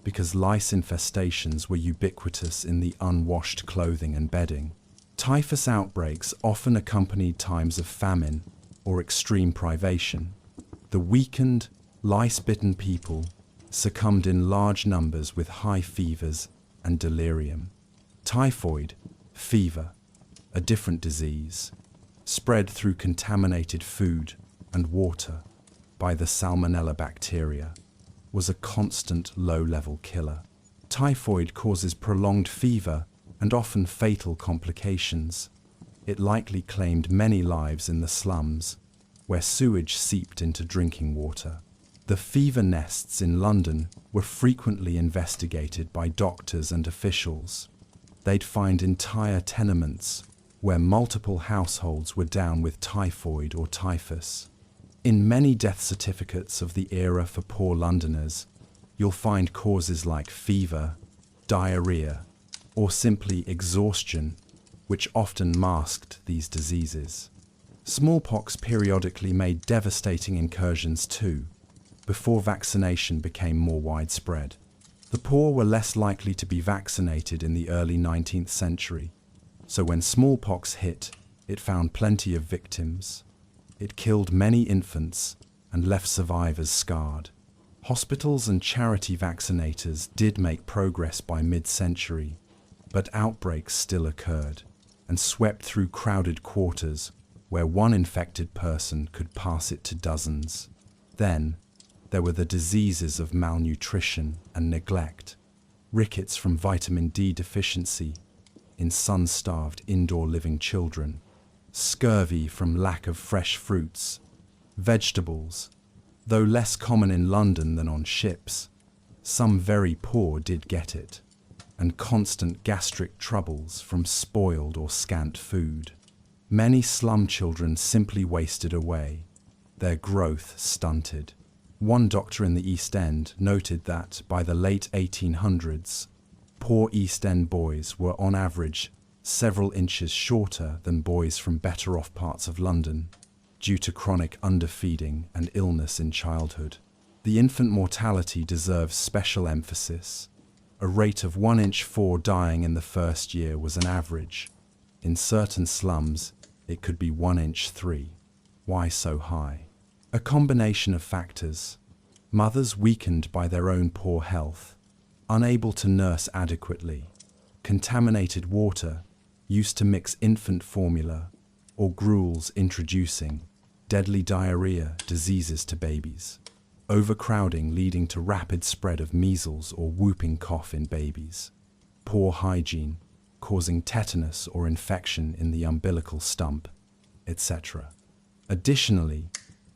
because lice infestations were ubiquitous in the unwashed clothing and bedding. Typhus outbreaks often accompanied times of famine or extreme privation. The weakened, lice-bitten people succumbed in large numbers with high fevers and delirium. Typhoid, fever, a different disease, spread through contaminated food and water by the Salmonella bacteria, was a constant low-level killer. Typhoid causes prolonged fever and often fatal complications. It likely claimed many lives in the slums, where sewage seeped into drinking water. The The fever nests in London were frequently investigated by doctors and officials. They'd find entire tenements where multiple households were down with typhoid or typhus. In many death certificates of the era for poor Londoners, you'll find causes like fever, diarrhea, or simply exhaustion, which often masked these diseases. Smallpox periodically made devastating incursions too, before vaccination became more widespread. The poor were less likely to be vaccinated in the early 19th century, so when smallpox hit, it found plenty of victims. It killed many infants and left survivors scarred. Hospitals and charity vaccinators did make progress by mid-century, but outbreaks still occurred and swept through crowded quarters where one infected person could pass it to dozens. Then, there were the diseases of malnutrition and neglect, rickets from vitamin D deficiency in sun-starved indoor living children, scurvy from lack of fresh fruits, vegetables. Though less common in London than on ships, some very poor did get it, and constant gastric troubles from spoiled or scant food. Many slum children simply wasted away, their growth stunted. One doctor in the East End noted that by the late 1800s, poor East End boys were on average several inches shorter than boys from better-off parts of London, due to chronic underfeeding and illness in childhood. The infant mortality deserves special emphasis. A rate of 1 inch 4 dying in the first year was an average. In certain slums, it could be 1 inch 3. Why so high? A combination of factors. Mothers weakened by their own poor health, unable to nurse adequately, contaminated water used to mix infant formula, or gruels introducing deadly diarrhea diseases to babies. Overcrowding leading to rapid spread of measles or whooping cough in babies. Poor hygiene causing tetanus or infection in the umbilical stump, etc. Additionally,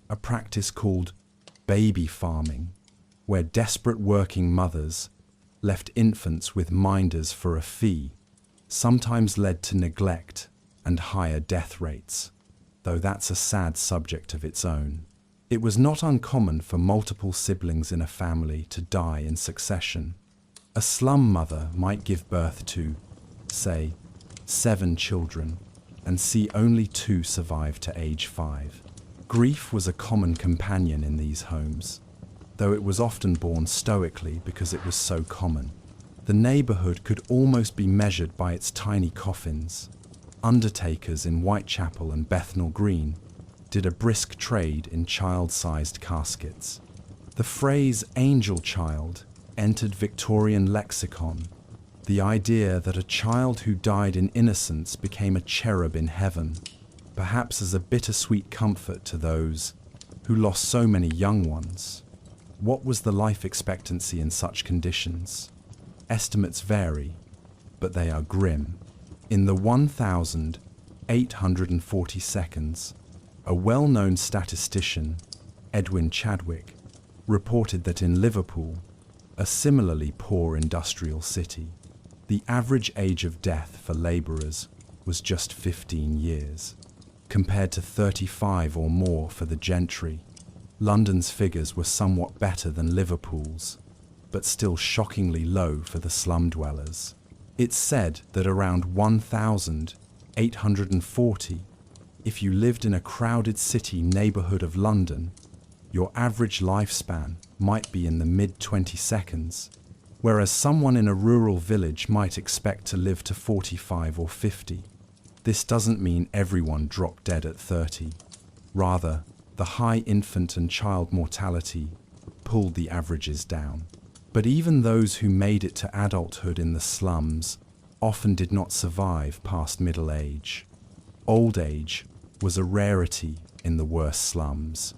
a practice called baby farming, where desperate working mothers left infants with minders for a fee, sometimes led to neglect and higher death rates, though that's a sad subject of its own. It was not uncommon for multiple siblings in a family to die in succession. A slum mother might give birth to, say, 7 children and see only 2 survive to age 5. Grief was a common companion in these homes, though it was often borne stoically because it was so common. The neighbourhood could almost be measured by its tiny coffins. Undertakers in Whitechapel and Bethnal Green did a brisk trade in child-sized caskets. The phrase angel child entered Victorian lexicon, the idea that a child who died in innocence became a cherub in heaven, perhaps as a bittersweet comfort to those who lost so many young ones. What was the life expectancy in such conditions? Estimates vary, but they are grim. In the 1,840 seconds, a well-known statistician, Edwin Chadwick, reported that in Liverpool, a similarly poor industrial city, the average age of death for labourers was just 15 years, compared to 35 or more for the gentry. London's figures were somewhat better than Liverpool's, but still shockingly low for the slum dwellers. It's said that around 1,840, if you lived in a crowded city neighbourhood of London, your average lifespan might be in the mid-20 seconds, whereas someone in a rural village might expect to live to 45 or 50. This doesn't mean everyone dropped dead at 30. Rather, the high infant and child mortality pulled the averages down. But even those who made it to adulthood in the slums often did not survive past middle age. Old age was a rarity in the worst slums.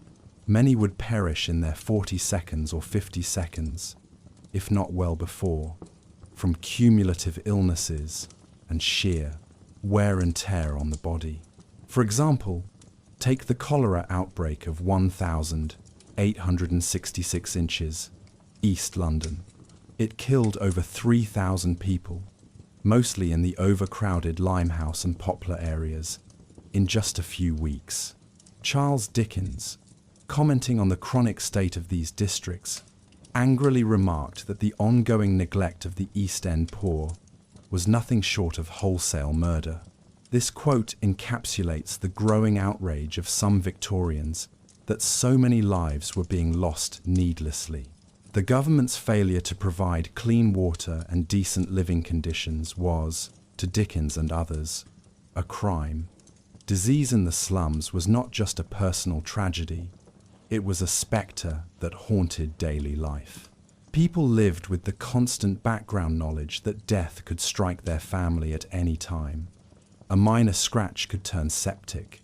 Many would perish in their 40 seconds or 50 seconds, if not well before, from cumulative illnesses and sheer wear and tear on the body. For example, take the cholera outbreak of 1000 866 inches, East London. It killed over 3,000 people, mostly in the overcrowded Limehouse and Poplar areas, in just a few weeks. Charles Dickens, commenting on the chronic state of these districts, angrily remarked that the ongoing neglect of the East End poor was nothing short of wholesale murder. This quote encapsulates the growing outrage of some Victorians that so many lives were being lost needlessly. The government's failure to provide clean water and decent living conditions was, to Dickens and others, a crime. Disease in the slums was not just a personal tragedy, it was a spectre that haunted daily life. People lived with the constant background knowledge that death could strike their family at any time. A minor scratch could turn septic.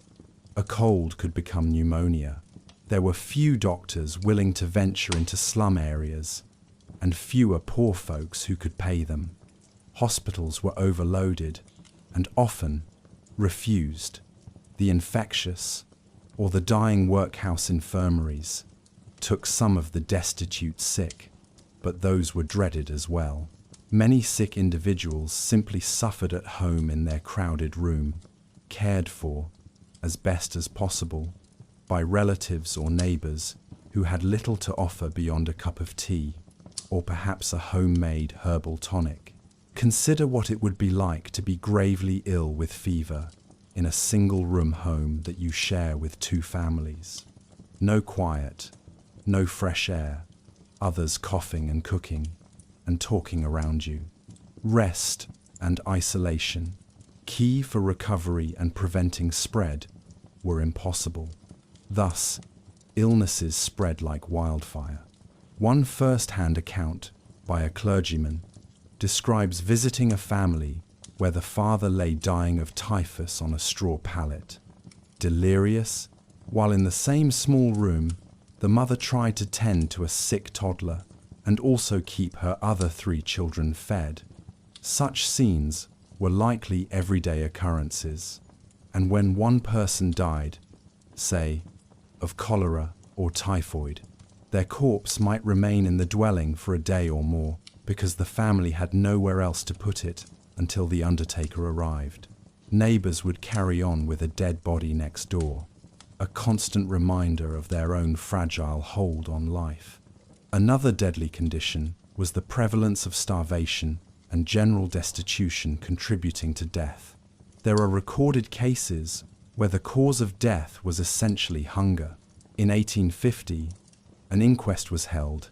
A cold could become pneumonia. There were few doctors willing to venture into slum areas, and fewer poor folks who could pay them. Hospitals were overloaded and often refused. The infectious or the dying workhouse infirmaries took some of the destitute sick, but those were dreaded as well. Many sick individuals simply suffered at home in their crowded room, cared for, as best as possible, by relatives or neighbours who had little to offer beyond a cup of tea, or perhaps a homemade herbal tonic. Consider what it would be like to be gravely ill with fever in a single-room home that you share with two families. No quiet, no fresh air, others coughing and cooking and talking around you. Rest and isolation, key for recovery and preventing spread, were impossible. Thus, illnesses spread like wildfire. One first-hand account, by a clergyman, describes visiting a family where the father lay dying of typhus on a straw pallet. Delirious, while in the same small room, the mother tried to tend to a sick toddler and also keep her other 3 children fed. Such scenes were likely everyday occurrences, and when one person died, say, of cholera or typhoid, their corpse might remain in the dwelling for a day or more because the family had nowhere else to put it until the undertaker arrived. Neighbours would carry on with a dead body next door, a constant reminder of their own fragile hold on life. Another deadly condition was the prevalence of starvation and general destitution contributing to death. There are recorded cases where the cause of death was essentially hunger. In 1850, an inquest was held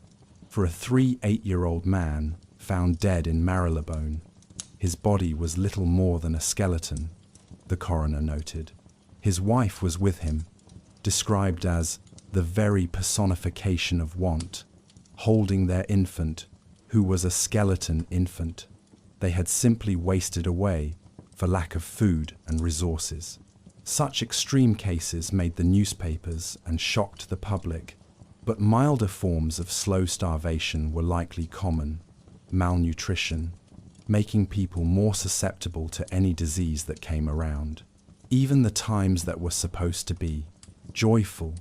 for a 8-year-old man found dead in Marylebone. His body was little more than a skeleton, the coroner noted. His wife was with him, described as the very personification of want, holding their infant, who was a skeleton infant. They had simply wasted away for lack of food and resources. Such extreme cases made the newspapers and shocked the public, but milder forms of slow starvation were likely common: malnutrition, making people more susceptible to any disease that came around. Even the times that were supposed to be joyful,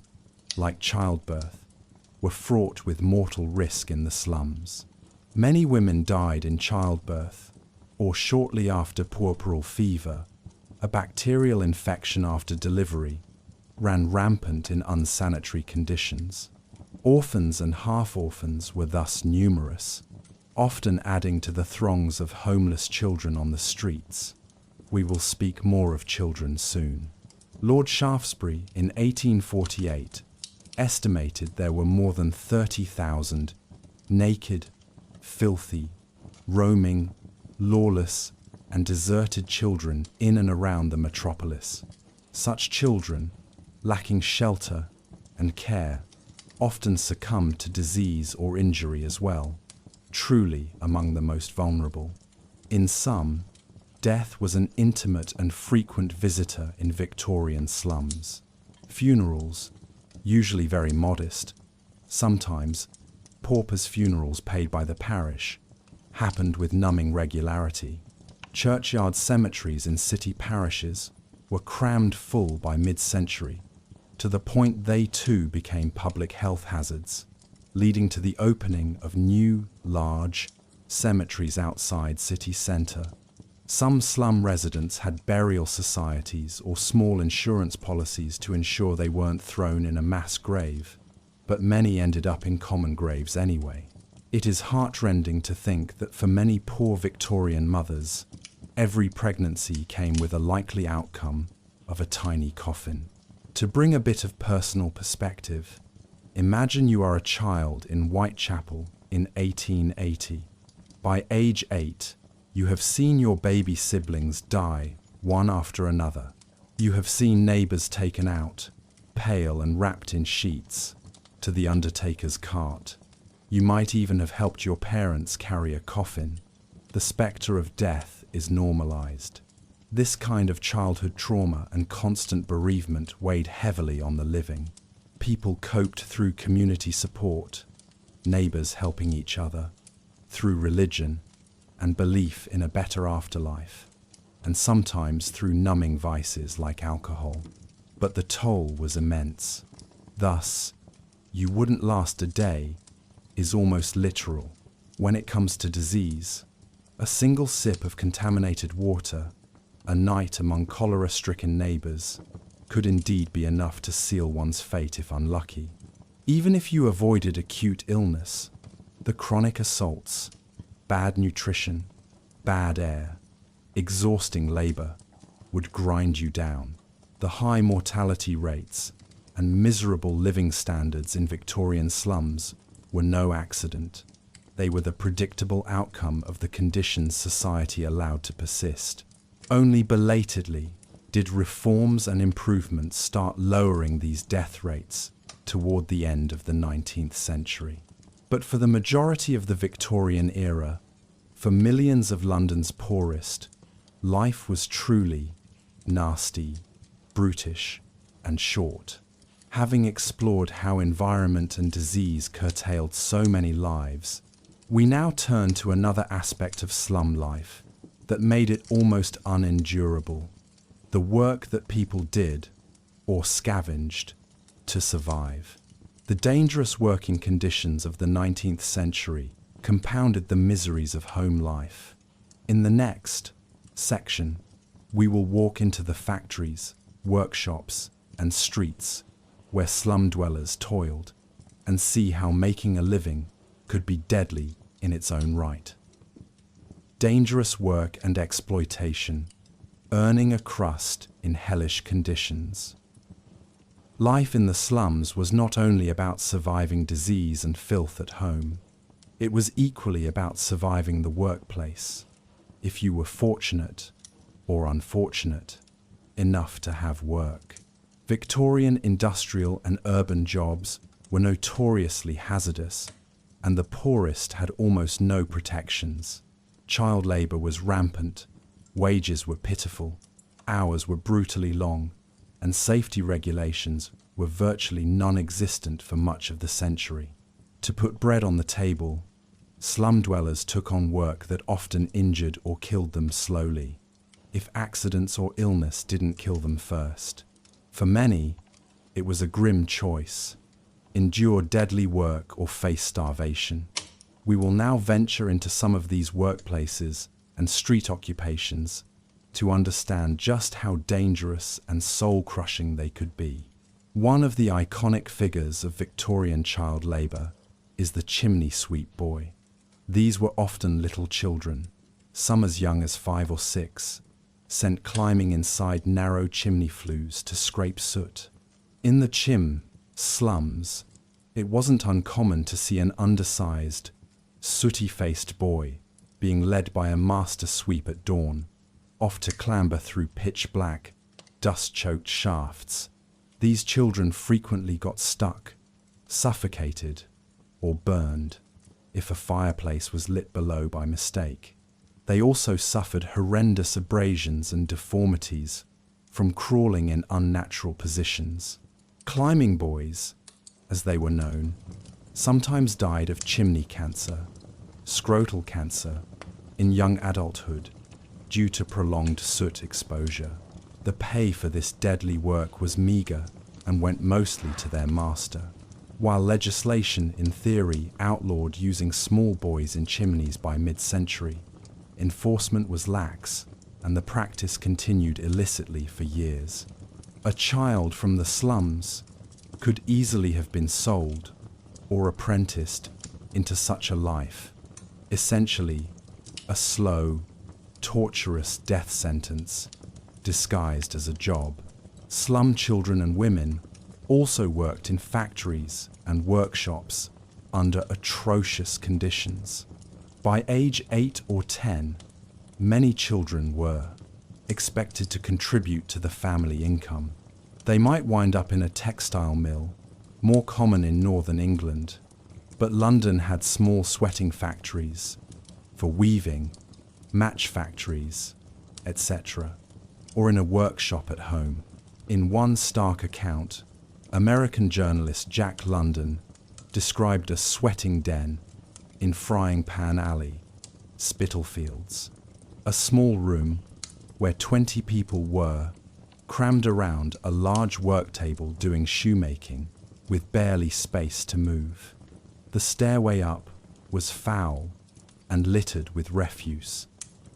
like childbirth, were fraught with mortal risk in the slums. Many women died in childbirth, or shortly after puerperal fever. A bacterial infection after delivery ran rampant in unsanitary conditions. Orphans and half-orphans were thus numerous, often adding to the throngs of homeless children on the streets. We will speak more of children soon. Lord Shaftesbury, in 1848, estimated there were more than 30,000 naked, filthy, roaming, lawless, and deserted children in and around the metropolis. Such children, lacking shelter and care, often succumbed to disease or injury as well, truly among the most vulnerable. In some, death was an intimate and frequent visitor in Victorian slums. Funerals, usually very modest, sometimes paupers' funerals paid by the parish, happened with numbing regularity. Churchyard cemeteries in city parishes were crammed full by mid-century. to the point they too became public health hazards, leading to the opening of new, large cemeteries outside city centre. Some slum residents had burial societies or small insurance policies to ensure they weren't thrown in a mass grave, but many ended up in common graves anyway. It is heartrending to think that for many poor Victorian mothers, every pregnancy came with a likely outcome of a tiny coffin. To bring a bit of personal perspective, imagine you are a child in Whitechapel in 1880. By age 8, you have seen your baby siblings die one after another. You have seen neighbours taken out, pale and wrapped in sheets, to the undertaker's cart. You might even have helped your parents carry a coffin. The spectre of death is normalised. This kind of childhood trauma and constant bereavement weighed heavily on the living. People coped through community support, neighbours helping each other, through religion and belief in a better afterlife, and sometimes through numbing vices like alcohol. But the toll was immense. Thus, "you wouldn't last a day" is almost literal. When it comes to disease, a single sip of contaminated water, a night among cholera-stricken neighbours, could indeed be enough to seal one's fate if unlucky. Even if you avoided acute illness, the chronic assaults, bad nutrition, bad air, exhausting labour would grind you down. The high mortality rates and miserable living standards in Victorian slums were no accident. They were the predictable outcome of the conditions society allowed to persist. Only belatedly did reforms and improvements start lowering these death rates toward the end of the 19th century. But for the majority of the Victorian era, for millions of London's poorest, life was truly nasty, brutish, and short. Having explored how environment and disease curtailed so many lives, we now turn to another aspect of slum life that made it almost unendurable: the work that people did, or scavenged, to survive. The dangerous working conditions of the 19th century compounded the miseries of home life. In the next section, we will walk into the factories, workshops, and streets where slum dwellers toiled, and see how making a living could be deadly in its own right. Dangerous work and exploitation, earning a crust in hellish conditions. Life in the slums was not only about surviving disease and filth at home, it was equally about surviving the workplace, if you were fortunate, or unfortunate, enough to have work. Victorian industrial and urban jobs were notoriously hazardous, and the poorest had almost no protections. Child labour was rampant, wages were pitiful, hours were brutally long, and safety regulations were virtually non-existent for much of the century. To put bread on the table, slum dwellers took on work that often injured or killed them slowly, if accidents or illness didn't kill them first. For many, it was a grim choice: endure deadly work or face starvation. We will now venture into some of these workplaces and street occupations to understand just how dangerous and soul-crushing they could be. One of the iconic figures of Victorian child labour is the chimney sweep boy. These were often little children, some as young as 5 or 6, sent climbing inside narrow chimney flues to scrape soot. In the slums, it wasn't uncommon to see an undersized, sooty-faced boy being led by a master sweep at dawn, off to clamber through pitch-black, dust-choked shafts. These children frequently got stuck, suffocated, or burned if a fireplace was lit below by mistake. They also suffered horrendous abrasions and deformities from crawling in unnatural positions. Climbing boys, as they were known, sometimes died of chimney cancer, scrotal cancer, in young adulthood due to prolonged soot exposure. The pay for this deadly work was meagre, and went mostly to their master. While legislation, in theory, outlawed using small boys in chimneys by mid-century, enforcement was lax, and the practice continued illicitly for years. A child from the slums could easily have been sold or apprenticed into such a life, essentially a slow, torturous death sentence disguised as a job. Slum children and women also worked in factories and workshops under atrocious conditions. By age 8 or 10, many children were expected to contribute to the family income. They might wind up in a textile mill, more common in northern England, but London had small sweating factories for weaving, match factories, etc., or in a workshop at home. In one stark account, American journalist Jack London described a sweating den in Frying Pan Alley, Spitalfields, a small room where 20 people were crammed around a large work table doing shoemaking with barely space to move. The stairway up was foul and littered with refuse,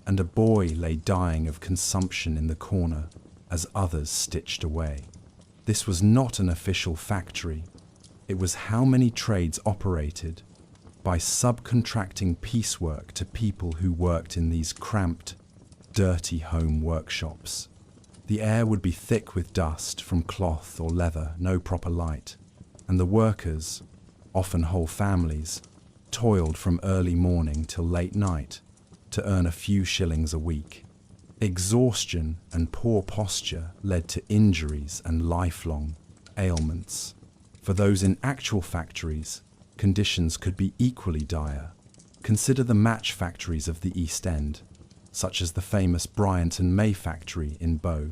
and a boy lay dying of consumption in the corner as others stitched away. This was not an official factory. It was how many trades operated by subcontracting piecework to people who worked in these cramped, dirty home workshops. The air would be thick with dust from cloth or leather, no proper light, and the workers, often whole families, toiled from early morning till late night to earn a few shillings a week. Exhaustion and poor posture led to injuries and lifelong ailments. For those in actual factories, conditions could be equally dire. Consider the match factories of the East End, such as the famous Bryant and May factory in Bow.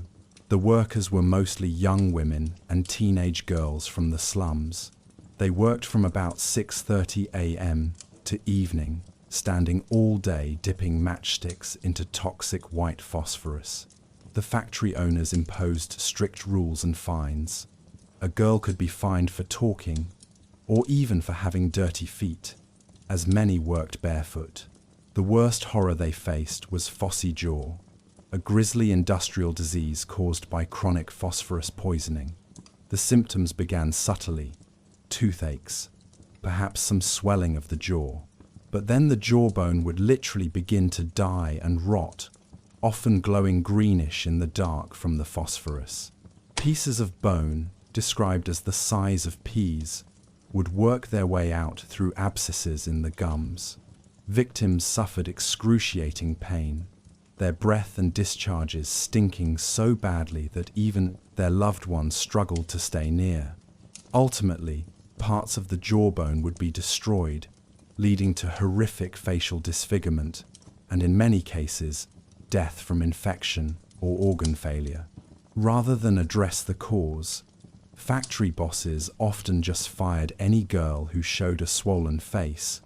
The workers were mostly young women and teenage girls from the slums. They worked from about 6:30 a.m. to evening, standing all day dipping matchsticks into toxic white phosphorus. The factory owners imposed strict rules and fines. A girl could be fined for talking, or even for having dirty feet, as many worked barefoot. The worst horror they faced was phossy jaw, a grisly industrial disease caused by chronic phosphorus poisoning. The symptoms began subtly: toothaches, perhaps some swelling of the jaw. But then the jawbone would literally begin to die and rot, often glowing greenish in the dark from the phosphorus. Pieces of bone, described as the size of peas, would work their way out through abscesses in the gums. Victims suffered excruciating pain, their breath and discharges stinking so badly that even their loved ones struggled to stay near. Ultimately, parts of the jawbone would be destroyed, leading to horrific facial disfigurement, and in many cases, death from infection or organ failure. Rather than address the cause, factory bosses often just fired any girl who showed a swollen face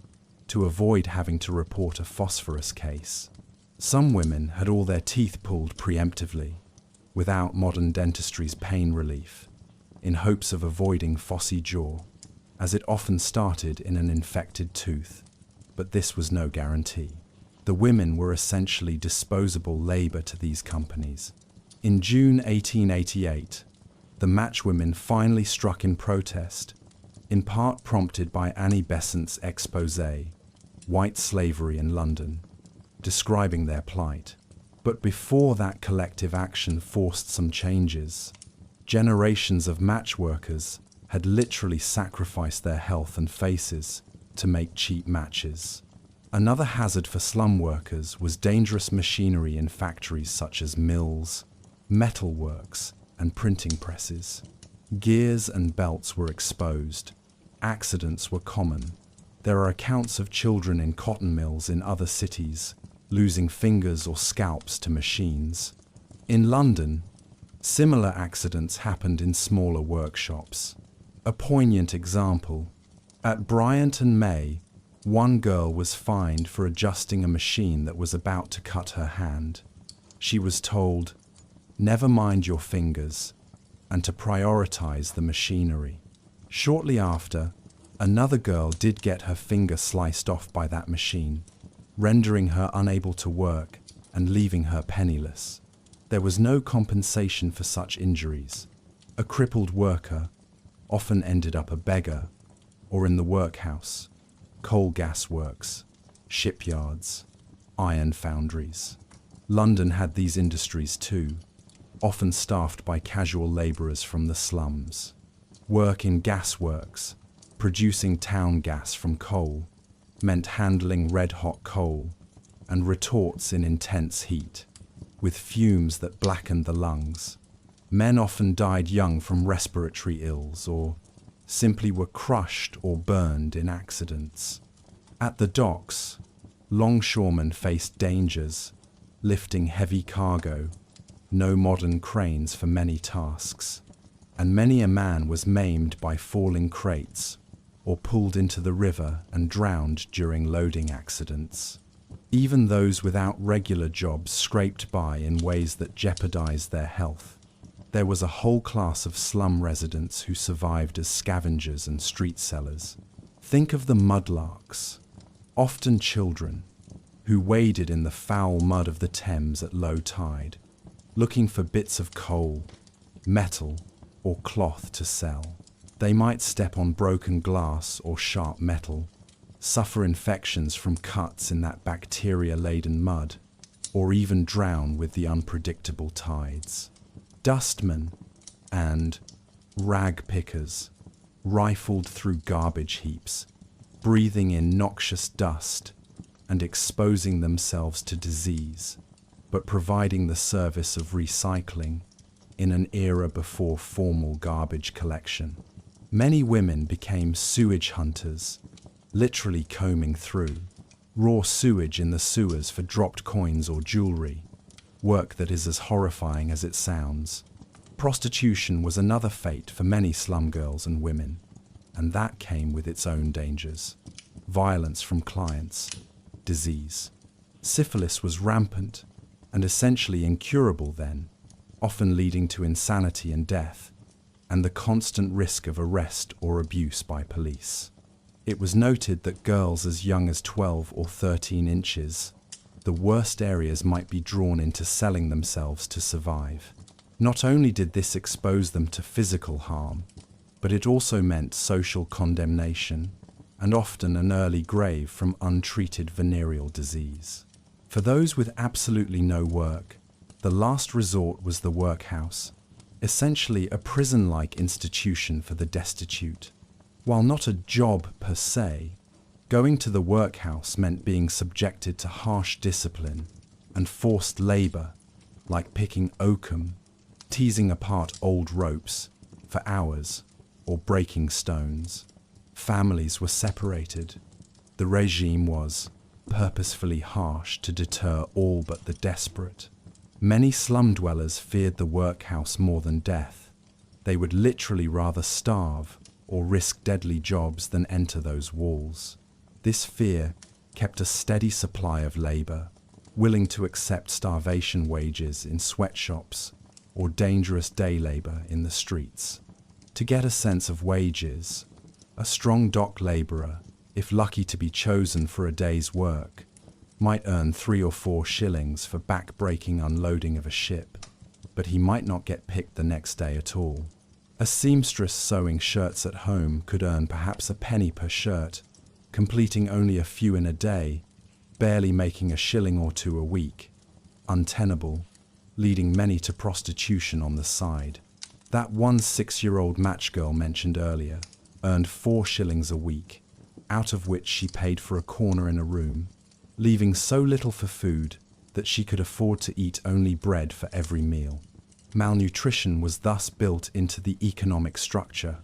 to avoid having to report a phosphorus case. Some women had all their teeth pulled preemptively, without modern dentistry's pain relief, in hopes of avoiding phossy jaw, as it often started in an infected tooth. But this was no guarantee. The women were essentially disposable labor to these companies. In June 1888, the matchwomen finally struck in protest, in part prompted by Annie Besant's exposé, White Slavery in London, describing their plight. But before that collective action forced some changes, generations of match workers had literally sacrificed their health and faces to make cheap matches. Another hazard for slum workers was dangerous machinery in factories such as mills, metalworks, and printing presses. Gears and belts were exposed. Accidents were common. There are accounts of children in cotton mills in other cities losing fingers or scalps to machines. In London, similar accidents happened in smaller workshops. A poignant example: at Bryant and May, one girl was fined for adjusting a machine that was about to cut her hand. She was told, "Never mind your fingers, and to prioritize the machinery. Shortly after, another girl did get her finger sliced off by that machine, rendering her unable to work and leaving her penniless. There was no compensation for such injuries. A crippled worker often ended up a beggar, or in the workhouse, coal gas works, shipyards, iron foundries. London had these industries too, often staffed by casual labourers from the slums. Work in gasworks, producing town gas from coal, meant handling red-hot coal and retorts in intense heat, with fumes that blackened the lungs. Men often died young from respiratory ills or simply were crushed or burned in accidents. At the docks, longshoremen faced dangers, lifting heavy cargo, no modern cranes for many tasks, and many a man was maimed by falling crates or pulled into the river and drowned during loading accidents. Even those without regular jobs scraped by in ways that jeopardized their health. There was a whole class of slum residents who survived as scavengers and street sellers. Think of the mudlarks, often children, who waded in the foul mud of the Thames at low tide, looking for bits of coal, metal, or cloth to sell. They might step on broken glass or sharp metal, suffer infections from cuts in that bacteria-laden mud, or even drown with the unpredictable tides. Dustmen and rag pickers rifled through garbage heaps, breathing in noxious dust and exposing themselves to disease, but providing the service of recycling in an era before formal garbage collection. Many women became sewage hunters, literally combing through raw sewage in the sewers for dropped coins or jewelry, work that is as horrifying as it sounds. Prostitution was another fate for many slum girls and women, and that came with its own dangers. Violence from clients, disease. Syphilis was rampant and essentially incurable then, often leading to insanity and death, and the constant risk of arrest or abuse by police. It was noted that girls as young as 12 or 13 inches, the worst areas, might be drawn into selling themselves to survive. Not only did this expose them to physical harm, but it also meant social condemnation and often an early grave from untreated venereal disease. For those with absolutely no work, the last resort was the workhouse, essentially a prison-like institution for the destitute. While not a job per se, going to the workhouse meant being subjected to harsh discipline and forced labor, like picking oakum, teasing apart old ropes for hours, or breaking stones. Families were separated. The regime was purposefully harsh to deter all but the desperate. Many slum dwellers feared the workhouse more than death. They would literally rather starve or risk deadly jobs than enter those walls. This fear kept a steady supply of labor, willing to accept starvation wages in sweatshops or dangerous day labor in the streets. To get a sense of wages, a strong dock laborer, if lucky to be chosen for a day's work, might earn 3 or 4 shillings for back-breaking unloading of a ship, but he might not get picked the next day at all. A seamstress sewing shirts at home could earn perhaps a penny per shirt, completing only a few in a day, barely making a shilling or 2 a week. Untenable, leading many to prostitution on the side. That one 6-year-old match girl mentioned earlier earned 4 shillings a week, out of which she paid for a corner in a room, leaving so little for food that she could afford to eat only bread for every meal. Malnutrition was thus built into the economic structure.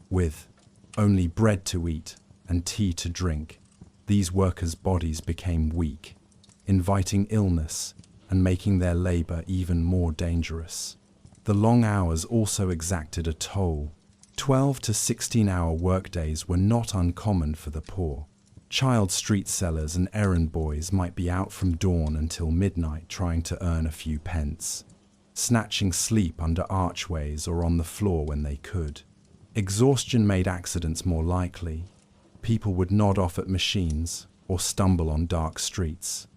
With only bread to eat and tea to drink, these workers' bodies became weak, inviting illness and making their labor even more dangerous. The long hours also exacted a toll. 12 to 16-hour workdays were not uncommon for the poor. Child street sellers and errand boys might be out from dawn until midnight trying to earn a few pence. snatching sleep under archways or on the floor when they could. Exhaustion made accidents more likely. People would nod off at machines or stumble on dark streets.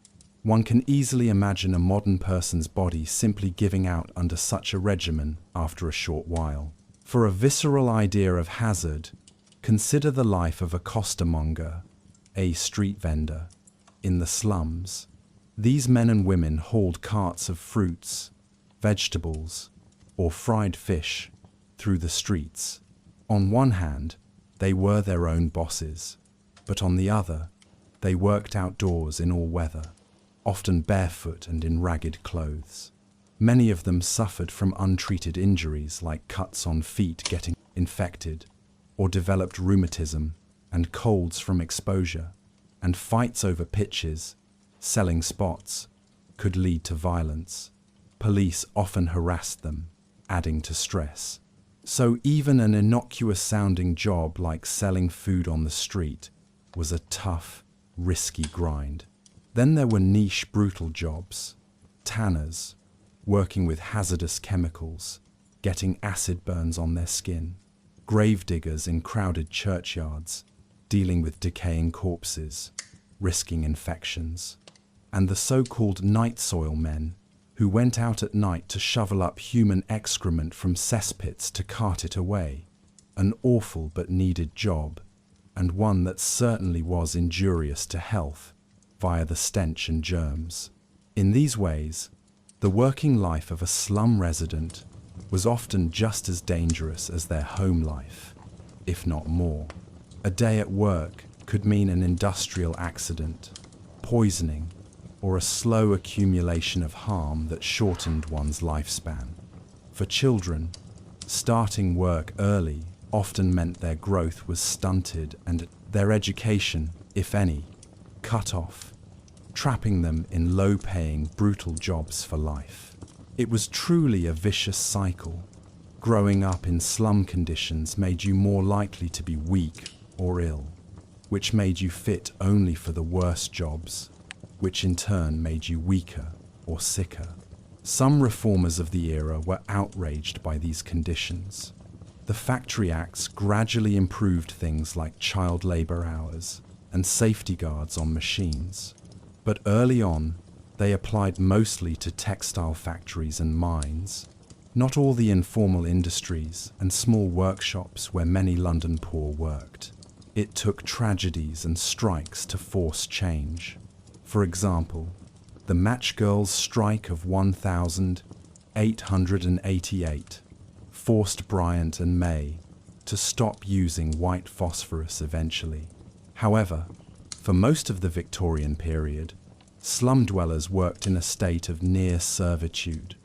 One can easily imagine a modern person's body simply giving out under such a regimen after a short while. For a visceral idea of hazard, consider the life of a costermonger, a street vendor, in the slums. These men and women hauled carts of fruits, vegetables, or fried fish through the streets. On one hand, they were their own bosses, but on the other, they worked outdoors in all weather, often barefoot and in ragged clothes. Many of them suffered from untreated injuries like cuts on feet getting infected, or developed rheumatism and colds from exposure, and fights over pitches, selling spots, could lead to violence. Police often harassed them, adding to stress. So even an innocuous-sounding job like selling food on the street was a tough, risky grind. Then there were niche, brutal jobs. Tanners, working with hazardous chemicals, getting acid burns on their skin. Gravediggers in crowded churchyards, dealing with decaying corpses, risking infections. And the so-called night soil men, who went out at night to shovel up human excrement from cesspits to cart it away. An awful but needed job, and one that certainly was injurious to health via the stench and germs. In these ways, the working life of a slum resident was often just as dangerous as their home life, if not more. A day at work could mean an industrial accident, poisoning, or a slow accumulation of harm that shortened one's lifespan. For children, starting work early often meant their growth was stunted and their education, if any, cut off, trapping them in low-paying, brutal jobs for life. It was truly a vicious cycle. Growing up in slum conditions made you more likely to be weak or ill, which made you fit only for the worst jobs, which in turn made you weaker or sicker. Some reformers of the era were outraged by these conditions. The Factory Acts gradually improved things like child labor hours and safety guards on machines. But early on, they applied mostly to textile factories and mines, not all the informal industries and small workshops where many London poor worked. It took tragedies and strikes to force change. For example, the Match Girls' strike of 1888 forced Bryant and May to stop using white phosphorus eventually. However, for most of the Victorian period, slum dwellers worked in a state of near servitude.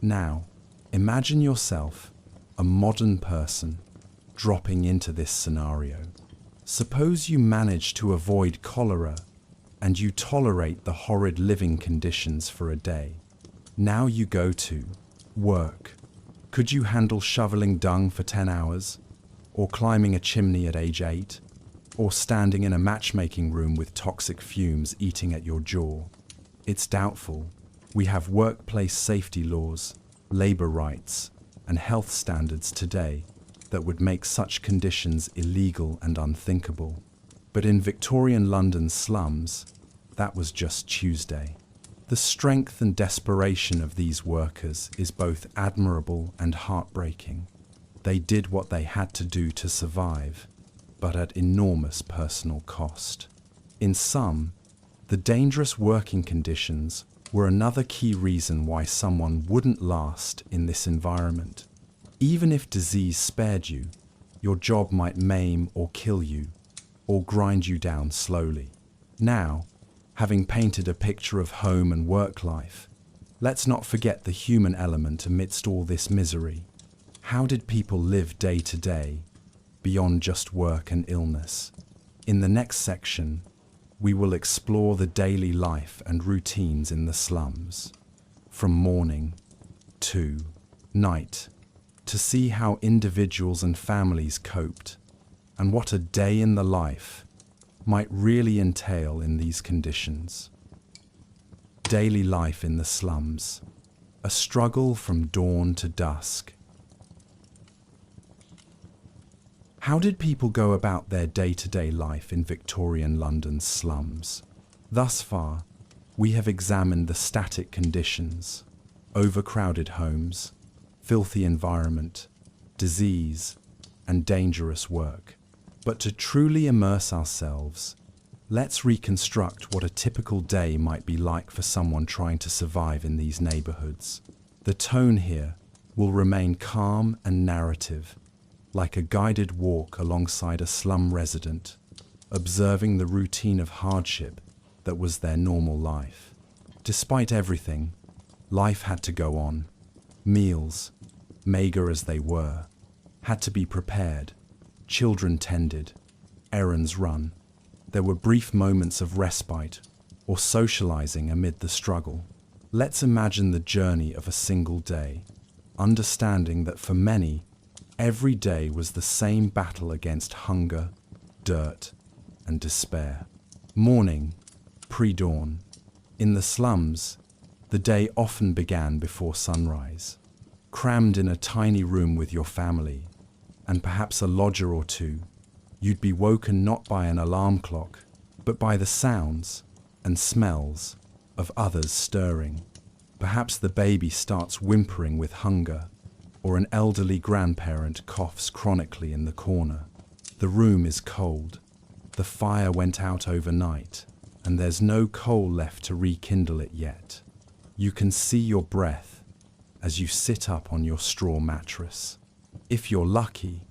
Now, imagine yourself, a modern person, dropping into this scenario. Suppose you manage to avoid cholera and you tolerate the horrid living conditions for a day. Now you go to work. Could you handle shoveling dung for 10 hours? Or climbing a chimney at age 8? Or standing in a matchmaking room with toxic fumes eating at your jaw? It's doubtful. We have workplace safety laws, labor rights, and health standards today that would make such conditions illegal and unthinkable. But in Victorian London slums, that was just Tuesday. The strength and desperation of these workers is both admirable and heartbreaking. They did what they had to do to survive, but at enormous personal cost. In some, the dangerous working conditions were another key reason why someone wouldn't last in this environment. Even if disease spared you, your job might maim or kill you, or grind you down slowly. Now, having painted a picture of home and work life, let's not forget the human element amidst all this misery. How did people live day to day, beyond just work and illness? In the next section, we will explore the daily life and routines in the slums, from morning to night, to see how individuals and families coped, and what a day in the life might really entail in these conditions. Daily life in the slums. a struggle from dawn to dusk. How did people go about their day-to-day life in Victorian London's slums? Thus far, we have examined the static conditions, overcrowded homes, filthy environment, disease, and dangerous work. But to truly immerse ourselves, let's reconstruct what a typical day might be like for someone trying to survive in these neighborhoods. The tone here will remain calm and narrative, like a guided walk alongside a slum resident, observing the routine of hardship that was their normal life. Despite everything, life had to go on. Meals, mager as they were, had to be prepared, children tended, errands run. There were brief moments of respite or socializing amid the struggle. Let's imagine the journey of a single day, understanding that for many, every day was the same battle against hunger, dirt, and despair. Morning, pre-dawn. In the slums, the day often began before sunrise. Crammed in a tiny room with your family, and perhaps a lodger or two, you'd be woken not by an alarm clock, but by the sounds and smells of others stirring. Perhaps the baby starts whimpering with hunger, or an elderly grandparent coughs chronically in the corner. The room is cold. The fire went out overnight, and there's no coal left to rekindle it yet. You can see your breath as you sit up on your straw mattress. If you're lucky,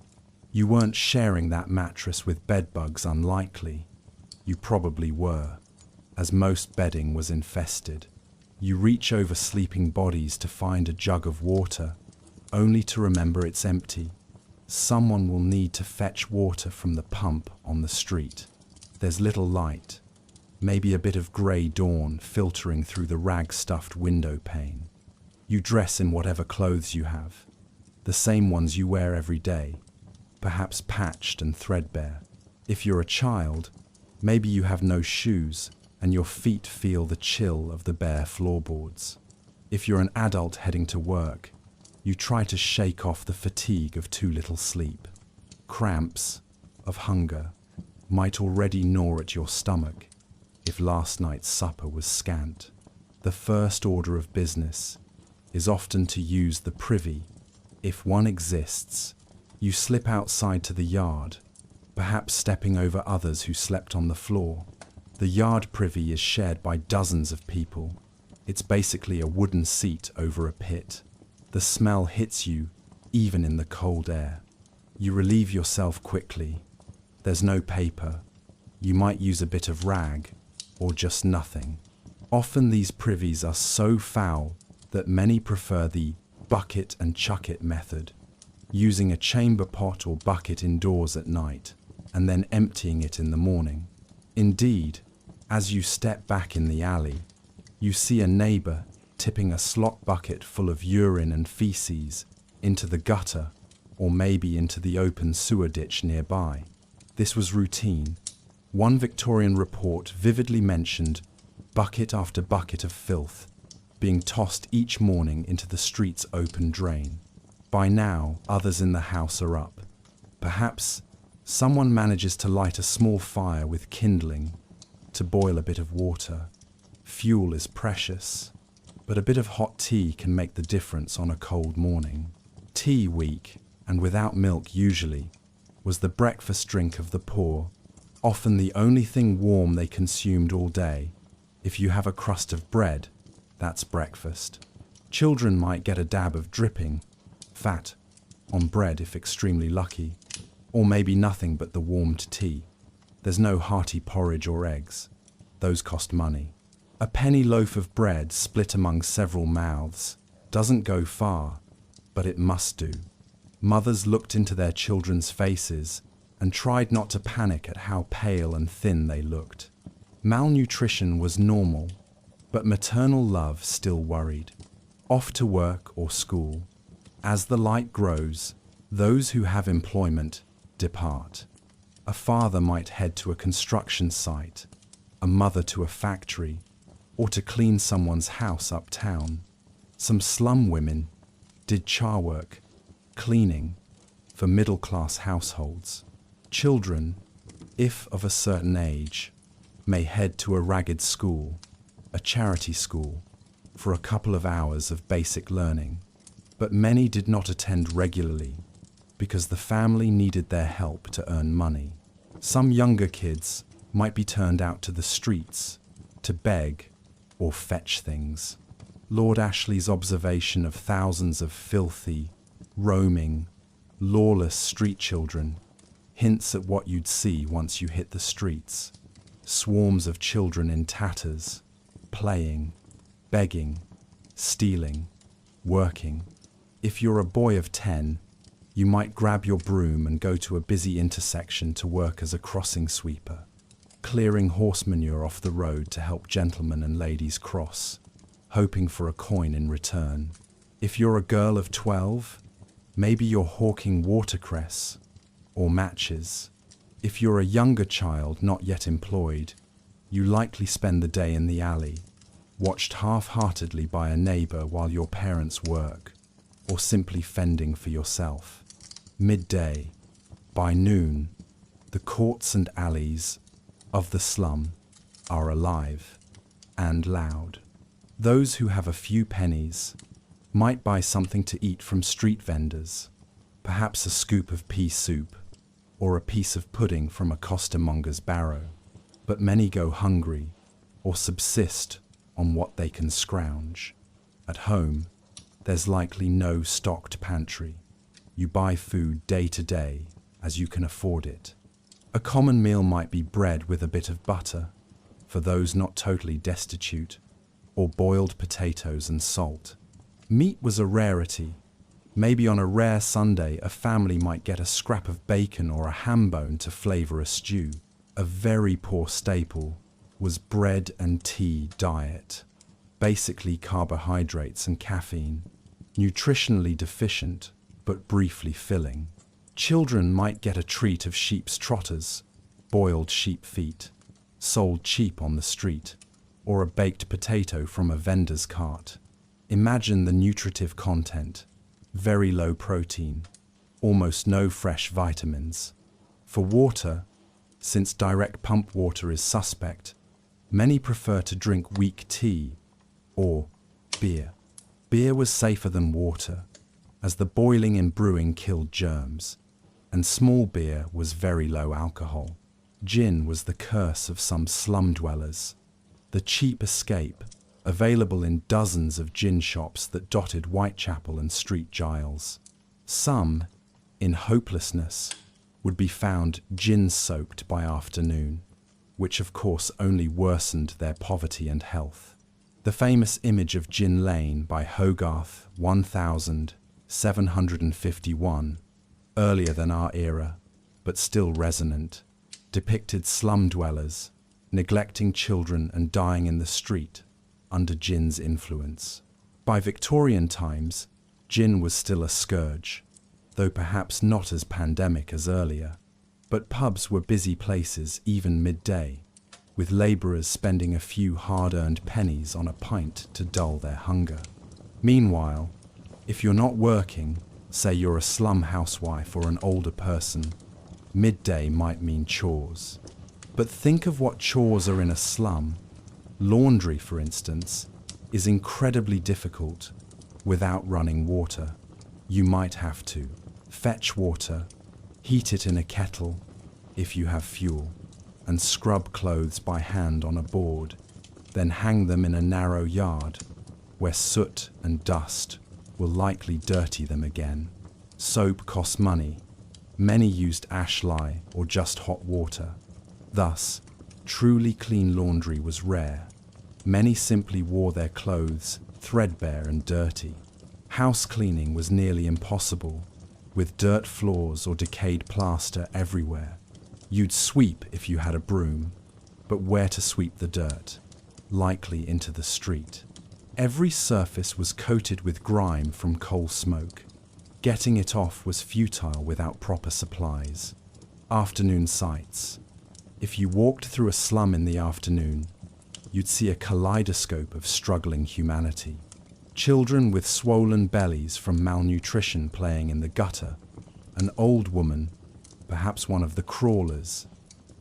you weren't sharing that mattress with bedbugs. Unlikely. You probably were, as most bedding was infested. You reach over sleeping bodies to find a jug of water, only to remember it's empty. Someone will need to fetch water from the pump on the street. There's little light, maybe a bit of grey dawn filtering through the rag-stuffed window pane. You dress in whatever clothes you have, the same ones you wear every day, perhaps patched and threadbare. If you're a child, maybe you have no shoes and your feet feel the chill of the bare floorboards. If you're an adult heading to work, you try to shake off the fatigue of too little sleep. Cramps of hunger might already gnaw at your stomach if last night's supper was scant. The first order of business is often to use the privy. If one exists, you slip outside to the yard, perhaps stepping over others who slept on the floor. The yard privy is shared by dozens of people. It's basically a wooden seat over a pit. The smell hits you, even in the cold air. You relieve yourself quickly. There's no paper. You might use a bit of rag, or just nothing. Often these privies are so foul that many prefer the bucket and chuck it method, using a chamber pot or bucket indoors at night, and then emptying it in the morning. Indeed, as you step back in the alley, you see a neighbor tipping a slop bucket full of urine and feces into the gutter, or maybe into the open sewer ditch nearby. This was routine. One Victorian report vividly mentioned bucket after bucket of filth being tossed each morning into the street's open drain. By now, others in the house are up. Perhaps someone manages to light a small fire with kindling to boil a bit of water. Fuel is precious, but a bit of hot tea can make the difference on a cold morning. Tea, weak and without milk usually, was the breakfast drink of the poor, often the only thing warm they consumed all day. If you have a crust of bread, that's breakfast. Children might get a dab of dripping fat on bread if extremely lucky, or maybe nothing but the warmed tea. There's no hearty porridge or eggs. Those cost money. A penny loaf of bread split among several mouths doesn't go far, but it must do. Mothers looked into their children's faces and tried not to panic at how pale and thin they looked. Malnutrition was normal, but maternal love still worried. Off to work or school. As the light grows, those who have employment depart. A father might head to a construction site, a mother to a factory, or to clean someone's house uptown. Some slum women did char work, cleaning, for middle-class households. Children, if of a certain age, may head to a ragged school, a charity school, for a couple of hours of basic learning. But many did not attend regularly because the family needed their help to earn money. Some younger kids might be turned out to the streets to beg or fetch things. Lord Ashley's observation of thousands of filthy, roaming, lawless street children hints at what you'd see once you hit the streets. Swarms of children in tatters, playing, begging, stealing, working. If you're a boy of 10, you might grab your broom and go to a busy intersection to work as a crossing sweeper, clearing horse manure off the road to help gentlemen and ladies cross, hoping for a coin in return. If you're a girl of 12, maybe you're hawking watercress or matches. If you're a younger child not yet employed, you likely spend the day in the alley, watched half-heartedly by a neighbor while your parents work, or simply fending for yourself. Midday, by noon, the courts and alleys of the slum are alive and loud. Those who have a few pennies might buy something to eat from street vendors, perhaps a scoop of pea soup or a piece of pudding from a costermonger's barrow. But many go hungry or subsist on what they can scrounge. At home, there's likely no stocked pantry. You buy food day to day as you can afford it. A common meal might be bread with a bit of butter, for those not totally destitute, or boiled potatoes and salt. Meat was a rarity. Maybe on a rare Sunday, a family might get a scrap of bacon or a ham bone to flavor a stew. A very poor staple was bread and tea diet, basically carbohydrates and caffeine, nutritionally deficient, but briefly filling. Children might get a treat of sheep's trotters, boiled sheep feet, sold cheap on the street, or a baked potato from a vendor's cart. Imagine the nutritive content: very low protein, almost no fresh vitamins. For water, since direct pump water is suspect, many prefer to drink weak tea or beer. Beer was safer than water, as the boiling and brewing killed germs, and small beer was very low alcohol. Gin was the curse of some slum dwellers, the cheap escape, available in dozens of gin shops that dotted Whitechapel and Street Giles. Some, in hopelessness, would be found gin-soaked by afternoon, which of course only worsened their poverty and health. The famous image of Gin Lane by Hogarth, 1751, earlier than our era, but still resonant, depicted slum dwellers, neglecting children and dying in the street under gin's influence. By Victorian times, gin was still a scourge, though perhaps not as pandemic as earlier. But pubs were busy places even midday, with labourers spending a few hard-earned pennies on a pint to dull their hunger. Meanwhile, if you're not working, say you're a slum housewife or an older person, midday might mean chores. But think of what chores are in a slum. Laundry, for instance, is incredibly difficult without running water. You might have to fetch water, heat it in a kettle if you have fuel, and scrub clothes by hand on a board, then hang them in a narrow yard where soot and dust will likely dirty them again. Soap costs money. Many used ash lye or just hot water. Thus, truly clean laundry was rare. Many simply wore their clothes threadbare and dirty. House cleaning was nearly impossible, with dirt floors or decayed plaster everywhere. You'd sweep if you had a broom, but where to sweep the dirt? Likely into the street. Every surface was coated with grime from coal smoke. Getting it off was futile without proper supplies. Afternoon sights. If you walked through a slum in the afternoon, you'd see a kaleidoscope of struggling humanity. Children with swollen bellies from malnutrition playing in the gutter. An old woman, perhaps one of the crawlers,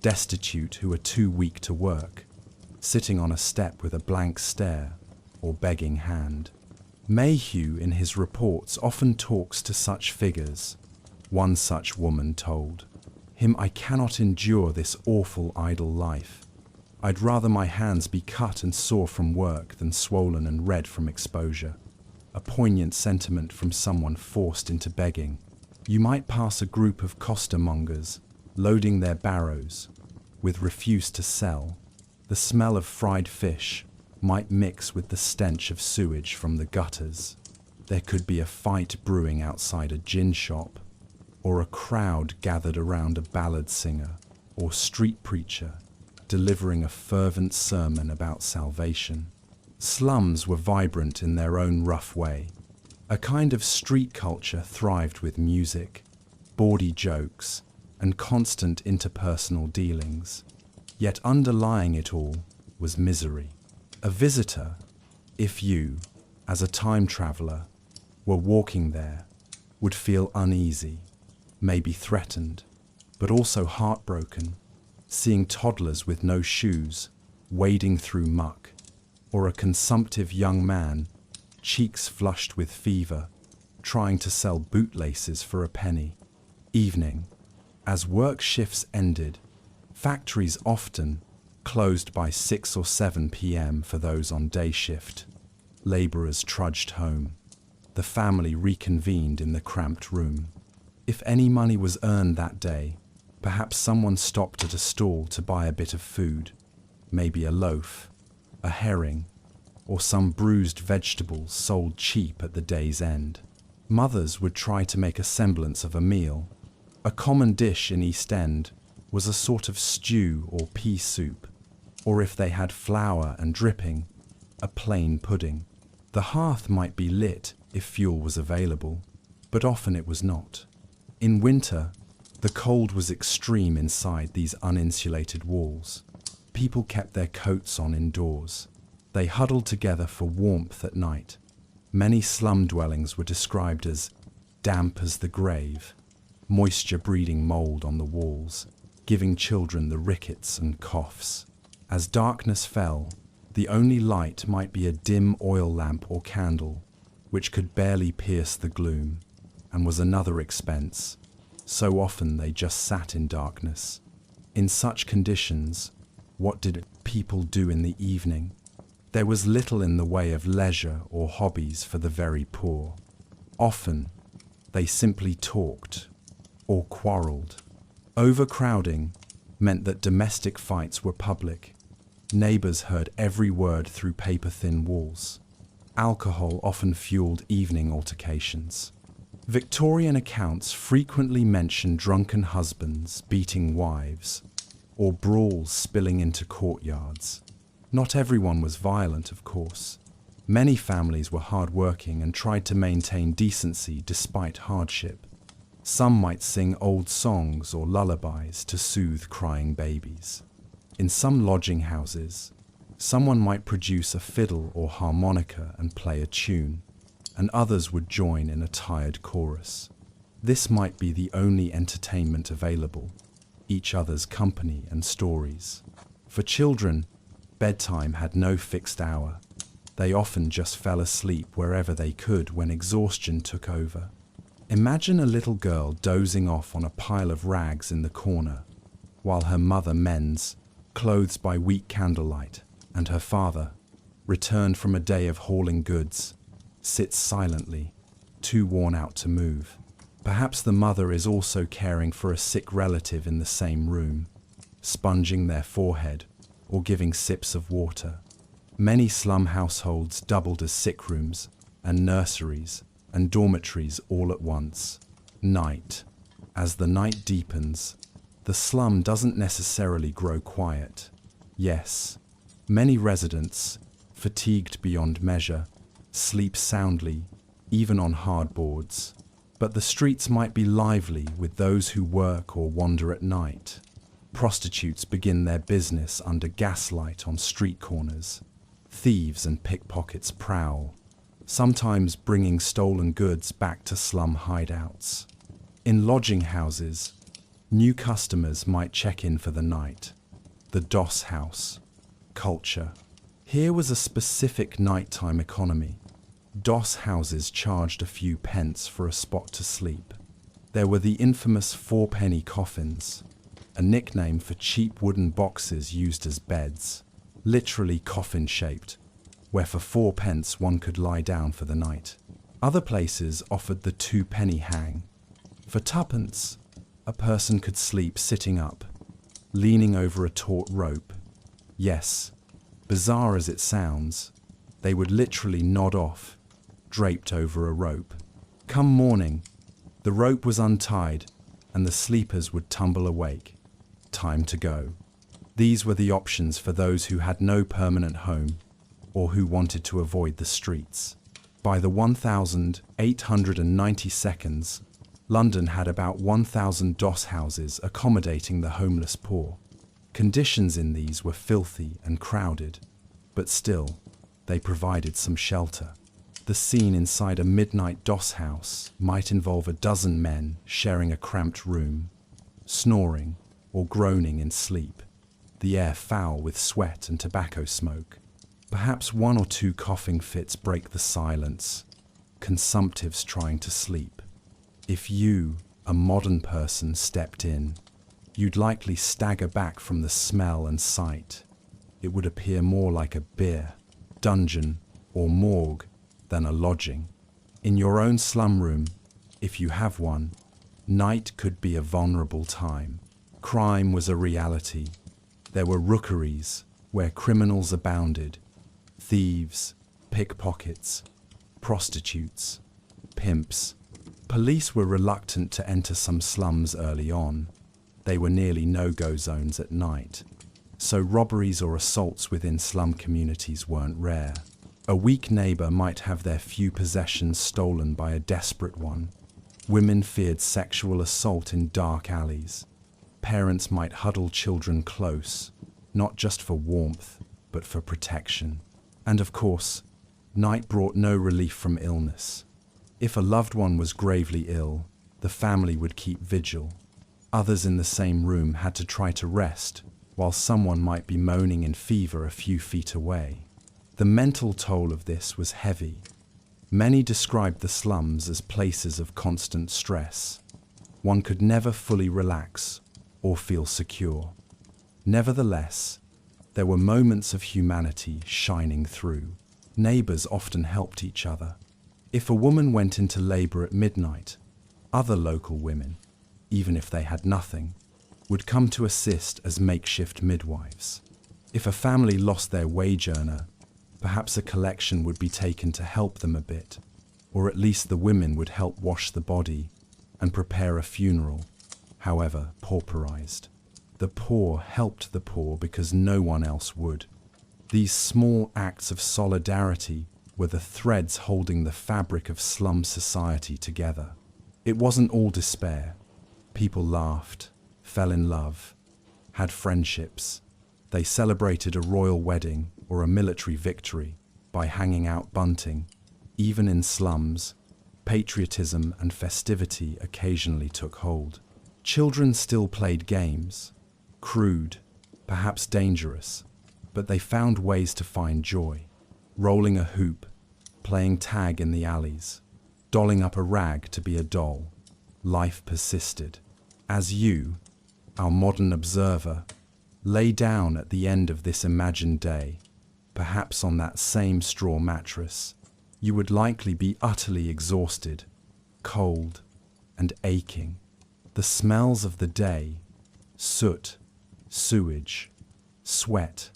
destitute who are too weak to work, sitting on a step with a blank stare or begging hand. Mayhew in his reports often talks to such figures. One such woman told him, "I cannot endure this awful idle life. I'd rather my hands be cut and sore from work than swollen and red from exposure." A poignant sentiment from someone forced into begging. You might pass a group of costermongers, loading their barrows, with refuse to sell. The smell of fried fish might mix with the stench of sewage from the gutters. There could be a fight brewing outside a gin shop, or a crowd gathered around a ballad singer or street preacher delivering a fervent sermon about salvation. Slums were vibrant in their own rough way. A kind of street culture thrived with music, bawdy jokes, and constant interpersonal dealings. Yet underlying it all was misery. A visitor, if you, as a time traveler, were walking there, would feel uneasy, maybe threatened, but also heartbroken, seeing toddlers with no shoes, wading through muck, or a consumptive young man, cheeks flushed with fever, trying to sell bootlaces for a penny. Evening, as work shifts ended, factories often closed by 6 or 7 p.m. for those on day shift. Labourers trudged home. The family reconvened in the cramped room. If any money was earned that day, perhaps someone stopped at a stall to buy a bit of food, maybe a loaf, a herring, or some bruised vegetables sold cheap at the day's end. Mothers would try to make a semblance of a meal. A common dish in East End was a sort of stew or pea soup, or if they had flour and dripping, a plain pudding. The hearth might be lit if fuel was available, but often it was not. In winter, the cold was extreme inside these uninsulated walls. People kept their coats on indoors. They huddled together for warmth at night. Many slum dwellings were described as damp as the grave, moisture-breeding mold on the walls, giving children the rickets and coughs. As darkness fell, the only light might be a dim oil lamp or candle, which could barely pierce the gloom, and was another expense. So often they just sat in darkness. In such conditions, what did people do in the evening? There was little in the way of leisure or hobbies for the very poor. Often, they simply talked or quarrelled. Overcrowding meant that domestic fights were public. Neighbours heard every word through paper-thin walls. Alcohol often fueled evening altercations. Victorian accounts frequently mention drunken husbands beating wives, or brawls spilling into courtyards. Not everyone was violent, of course. Many families were hard-working and tried to maintain decency despite hardship. Some might sing old songs or lullabies to soothe crying babies. In some lodging houses, someone might produce a fiddle or harmonica and play a tune, and others would join in a tired chorus. This might be the only entertainment available, each other's company and stories. For children, bedtime had no fixed hour. They often just fell asleep wherever they could when exhaustion took over. Imagine a little girl dozing off on a pile of rags in the corner, while her mother mends, clothes by weak candlelight, and her father, returned from a day of hauling goods, sits silently, too worn out to move. Perhaps the mother is also caring for a sick relative in the same room, sponging their forehead or giving sips of water. Many slum households doubled as sick rooms and nurseries and dormitories all at once. Night. As the night deepens, the slum doesn't necessarily grow quiet. Yes, many residents, fatigued beyond measure, sleep soundly, even on hard boards. But the streets might be lively with those who work or wander at night. Prostitutes begin their business under gaslight on street corners. Thieves and pickpockets prowl, sometimes bringing stolen goods back to slum hideouts. In lodging houses, new customers might check in for the night. The doss house culture. Here was a specific nighttime economy. Doss houses charged a few pence for a spot to sleep. There were the infamous four-penny coffins, a nickname for cheap wooden boxes used as beds, literally coffin-shaped, where for 4 pence one could lie down for the night. Other places offered the two-penny hang. For tuppence, a person could sleep sitting up, leaning over a taut rope. Yes, bizarre as it sounds, they would literally nod off, draped over a rope. Come morning, the rope was untied and the sleepers would tumble awake. Time to go. These were the options for those who had no permanent home or who wanted to avoid the streets. By the 1892, London had about 1,000 doss houses accommodating the homeless poor. Conditions in these were filthy and crowded, but still, they provided some shelter. The scene inside a midnight doss house might involve a dozen men sharing a cramped room, snoring or groaning in sleep, the air foul with sweat and tobacco smoke. Perhaps 1 or 2 coughing fits break the silence, consumptives trying to sleep. If you, a modern person, stepped in, you'd likely stagger back from the smell and sight. It would appear more like a beer, dungeon, or morgue than a lodging. In your own slum room, if you have one, night could be a vulnerable time. Crime was a reality. There were rookeries where criminals abounded, thieves, pickpockets, prostitutes, pimps. Police were reluctant to enter some slums early on. They were nearly no-go zones at night. So robberies or assaults within slum communities weren't rare. A weak neighbor might have their few possessions stolen by a desperate one. Women feared sexual assault in dark alleys. Parents might huddle children close, not just for warmth, but for protection. And of course, night brought no relief from illness. If a loved one was gravely ill, the family would keep vigil. Others in the same room had to try to rest, while someone might be moaning in fever a few feet away. The mental toll of this was heavy. Many described the slums as places of constant stress. One could never fully relax or feel secure. Nevertheless, there were moments of humanity shining through. Neighbors often helped each other. If a woman went into labor at midnight, other local women, even if they had nothing, would come to assist as makeshift midwives. If a family lost their wage earner, perhaps a collection would be taken to help them a bit, or at least the women would help wash the body and prepare a funeral, however pauperized. The poor helped the poor because no one else would. These small acts of solidarity were the threads holding the fabric of slum society together. It wasn't all despair. People laughed, fell in love, had friendships. They celebrated a royal wedding or a military victory by hanging out bunting. Even in slums, patriotism and festivity occasionally took hold. Children still played games, crude, perhaps dangerous, but they found ways to find joy. Rolling a hoop, playing tag in the alleys, dolling up a rag to be a doll. Life persisted. As you, our modern observer, lay down at the end of this imagined day, perhaps on that same straw mattress, you would likely be utterly exhausted, cold, and aching. The smells of the day, soot, sewage, sweat,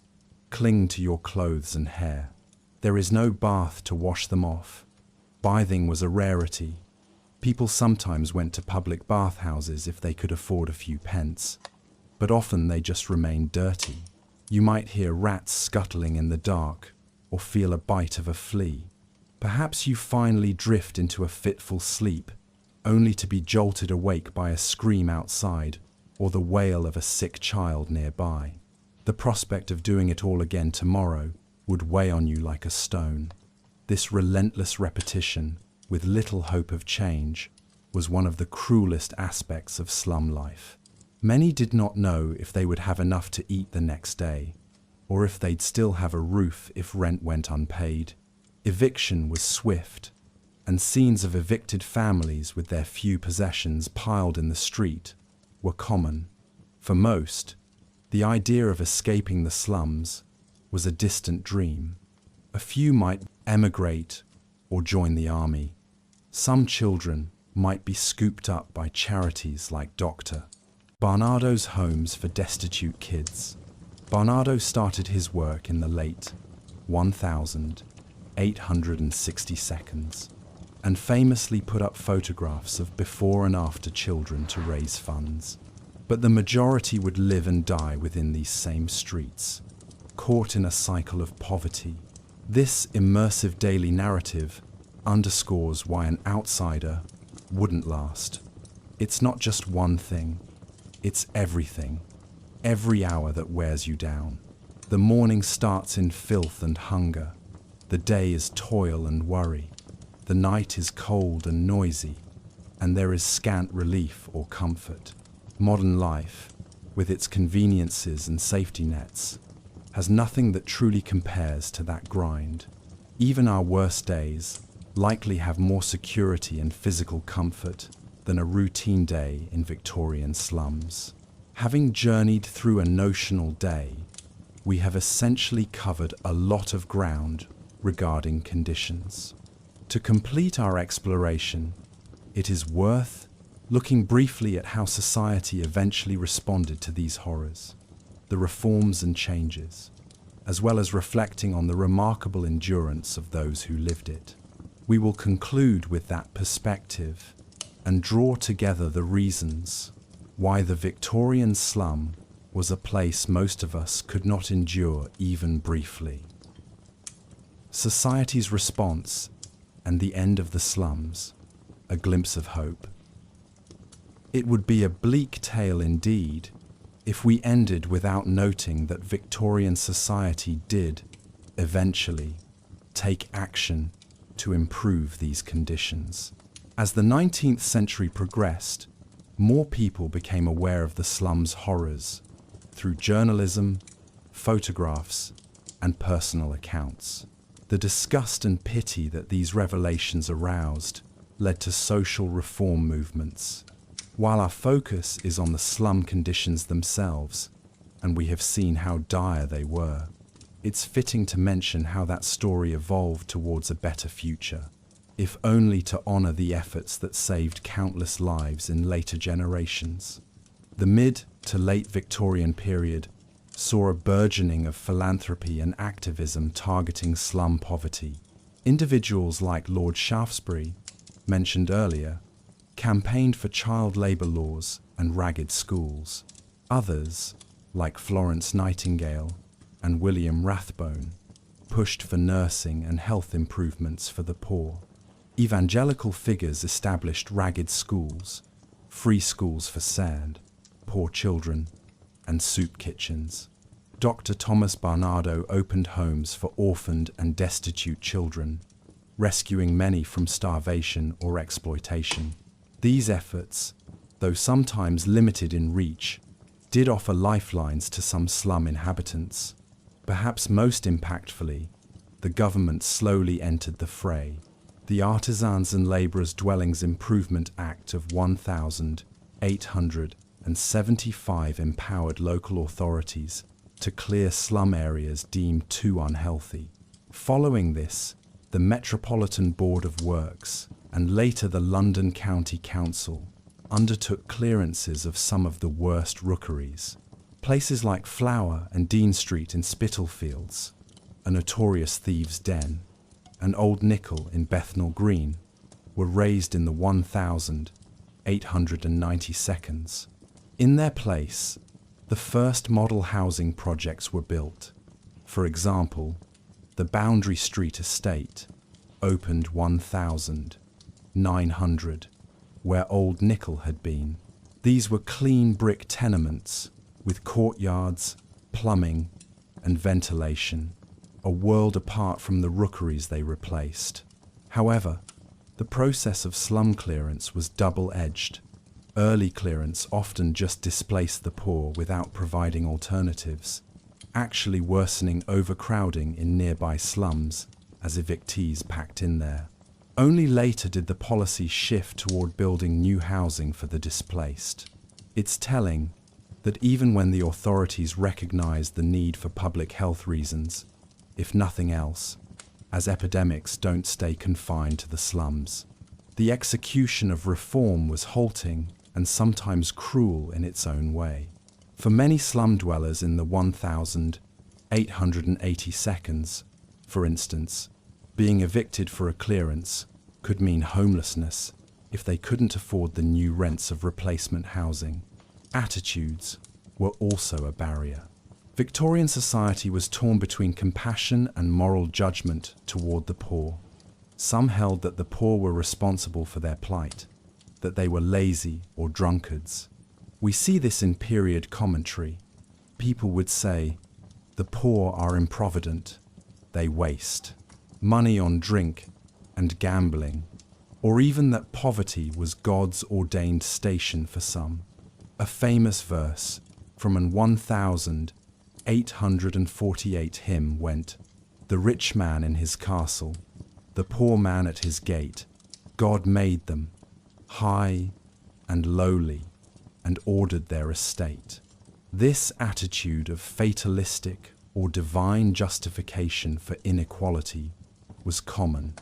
cling to your clothes and hair. There is no bath to wash them off. Bathing was a rarity. People sometimes went to public bathhouses if they could afford a few pence, but often they just remained dirty. You might hear rats scuttling in the dark or feel a bite of a flea. Perhaps you finally drift into a fitful sleep, only to be jolted awake by a scream outside or the wail of a sick child nearby. The prospect of doing it all again tomorrow would weigh on you like a stone. This relentless repetition, with little hope of change, was one of the cruelest aspects of slum life. Many did not know if they would have enough to eat the next day, or if they'd still have a roof if rent went unpaid. Eviction was swift, and scenes of evicted families with their few possessions piled in the street were common. For most, the idea of escaping the slums was a distant dream. A few might emigrate or join the army. Some children might be scooped up by charities like Dr. Barnardo's Homes for Destitute Kids. Barnardo started his work in the late 1860s and famously put up photographs of before and after children to raise funds. But the majority would live and die within these same streets, caught in a cycle of poverty. This immersive daily narrative underscores why an outsider wouldn't last. It's not just one thing, it's everything. Every hour that wears you down. The morning starts in filth and hunger. The day is toil and worry. The night is cold and noisy, and there is scant relief or comfort. Modern life, with its conveniences and safety nets, has nothing that truly compares to that grind. Even our worst days likely have more security and physical comfort than a routine day in Victorian slums. Having journeyed through a notional day, we have essentially covered a lot of ground regarding conditions. To complete our exploration, it is worth looking briefly at how society eventually responded to these horrors, the reforms and changes, as well as reflecting on the remarkable endurance of those who lived it. We will conclude with that perspective and draw together the reasons why the Victorian slum was a place most of us could not endure even briefly. Society's response and the end of the slums, a glimpse of hope. It would be a bleak tale indeed if we ended without noting that Victorian society did, eventually, take action to improve these conditions. As the 19th century progressed, more people became aware of the slums' horrors through journalism, photographs, and personal accounts. The disgust and pity that these revelations aroused led to social reform movements. While our focus is on the slum conditions themselves, and we have seen how dire they were, it's fitting to mention how that story evolved towards a better future, if only to honor the efforts that saved countless lives in later generations. The mid to late Victorian period saw a burgeoning of philanthropy and activism targeting slum poverty. Individuals like Lord Shaftesbury, mentioned earlier, campaigned for child labour laws and ragged schools. Others, like Florence Nightingale and William Rathbone, pushed for nursing and health improvements for the poor. Evangelical figures established ragged schools, free schools for sad, poor children, and soup kitchens. Dr. Thomas Barnardo opened homes for orphaned and destitute children, rescuing many from starvation or exploitation. These efforts, though sometimes limited in reach, did offer lifelines to some slum inhabitants. Perhaps most impactfully, the government slowly entered the fray. The Artisans and Labourers Dwellings Improvement Act of 1875 empowered local authorities to clear slum areas deemed too unhealthy. Following this, the Metropolitan Board of Works and later the London County Council undertook clearances of some of the worst rookeries. Places like Flower and Dean Street in Spitalfields, a notorious thieves' den, and Old Nickel in Bethnal Green were razed in the 1892. In their place, the first model housing projects were built. For example, the Boundary Street Estate opened 1900, where Old Nickel had been. These were clean brick tenements with courtyards, plumbing, and ventilation. a world apart from the rookeries they replaced. However, the process of slum clearance was double-edged. Early clearance often just displaced the poor without providing alternatives, actually worsening overcrowding in nearby slums as evictees packed in there. Only later did the policy shift toward building new housing for the displaced. It's telling that even when the authorities recognized the need for public health reasons, if nothing else, as epidemics don't stay confined to the slums, the execution of reform was halting and sometimes cruel in its own way. For many slum dwellers in the 1,880 seconds, for instance, being evicted for a clearance could mean homelessness if they couldn't afford the new rents of replacement housing. Attitudes were also a barrier. Victorian society was torn between compassion and moral judgment toward the poor. Some held that the poor were responsible for their plight, that they were lazy or drunkards. We see this in period commentary. People would say, "The poor are improvident, they waste money on drink and gambling," or even that poverty was God's ordained station for some. A famous verse from an 1,848 hymn went, "The rich man in his castle, the poor man at his gate, God made them high and lowly and ordered their estate." This attitude of fatalistic or divine justification for inequality was common.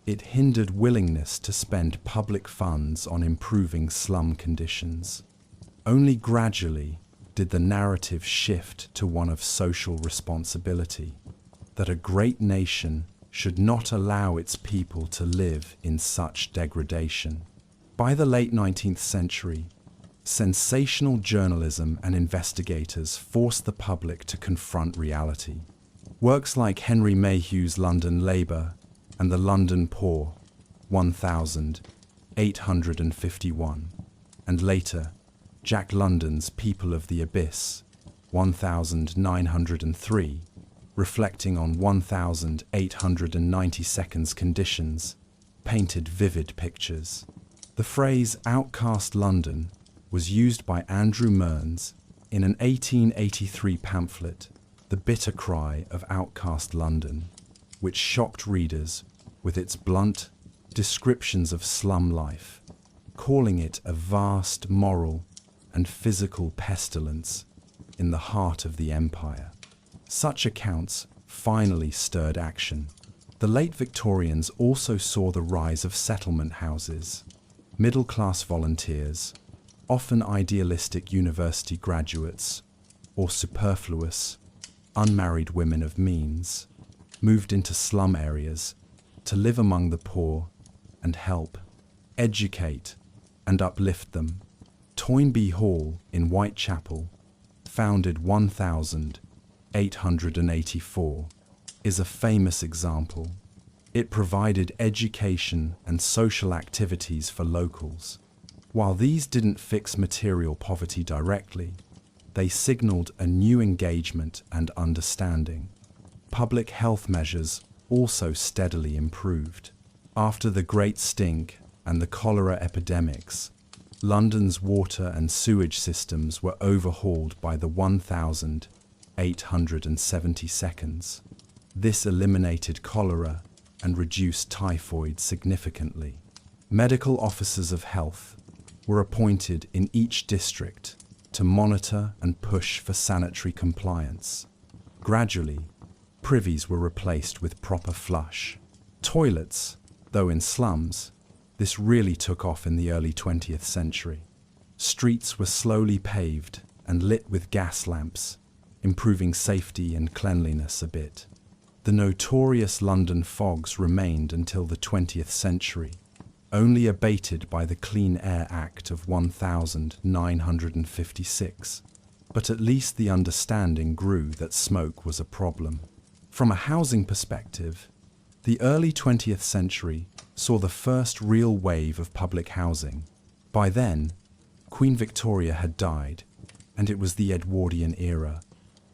It hindered willingness to spend public funds on improving slum conditions. Only gradually did the narrative shift to one of social responsibility, that a great nation should not allow its people to live in such degradation. By the late 19th century, sensational journalism and investigators forced the public to confront reality. Works like Henry Mayhew's London Labour and The London Poor, 1851, and later Jack London's People of the Abyss, 1903, reflecting on 1892's conditions, painted vivid pictures. The phrase "outcast London" was used by Andrew Mearns in an 1883 pamphlet, The Bitter Cry of Outcast London, which shocked readers with its blunt descriptions of slum life, calling it a vast moral and physical pestilence in the heart of the empire. Such accounts finally stirred action. The late Victorians also saw the rise of settlement houses. Middle-class volunteers, often idealistic university graduates, or superfluous, unmarried women of means, moved into slum areas to live among the poor and help, educate, and uplift them. Toynbee Hall in Whitechapel, founded 1884, is a famous example. It provided education and social activities for locals. While these didn't fix material poverty directly, they signaled a new engagement and understanding. Public health measures also steadily improved. After the Great Stink and the cholera epidemics, London's water and sewage systems were overhauled by the 1872. This eliminated cholera and reduced typhoid significantly. Medical officers of health were appointed in each district to monitor and push for sanitary compliance. Gradually, privies were replaced with proper flush. Toilets, though in slums, this really took off in the early 20th century. Streets were slowly paved and lit with gas lamps, improving safety and cleanliness a bit. The notorious London fogs remained until the 20th century, only abated by the Clean Air Act of 1956. But at least the understanding grew that smoke was a problem. From a housing perspective, the early 20th century saw the first real wave of public housing. By then, Queen Victoria had died, and it was the Edwardian era.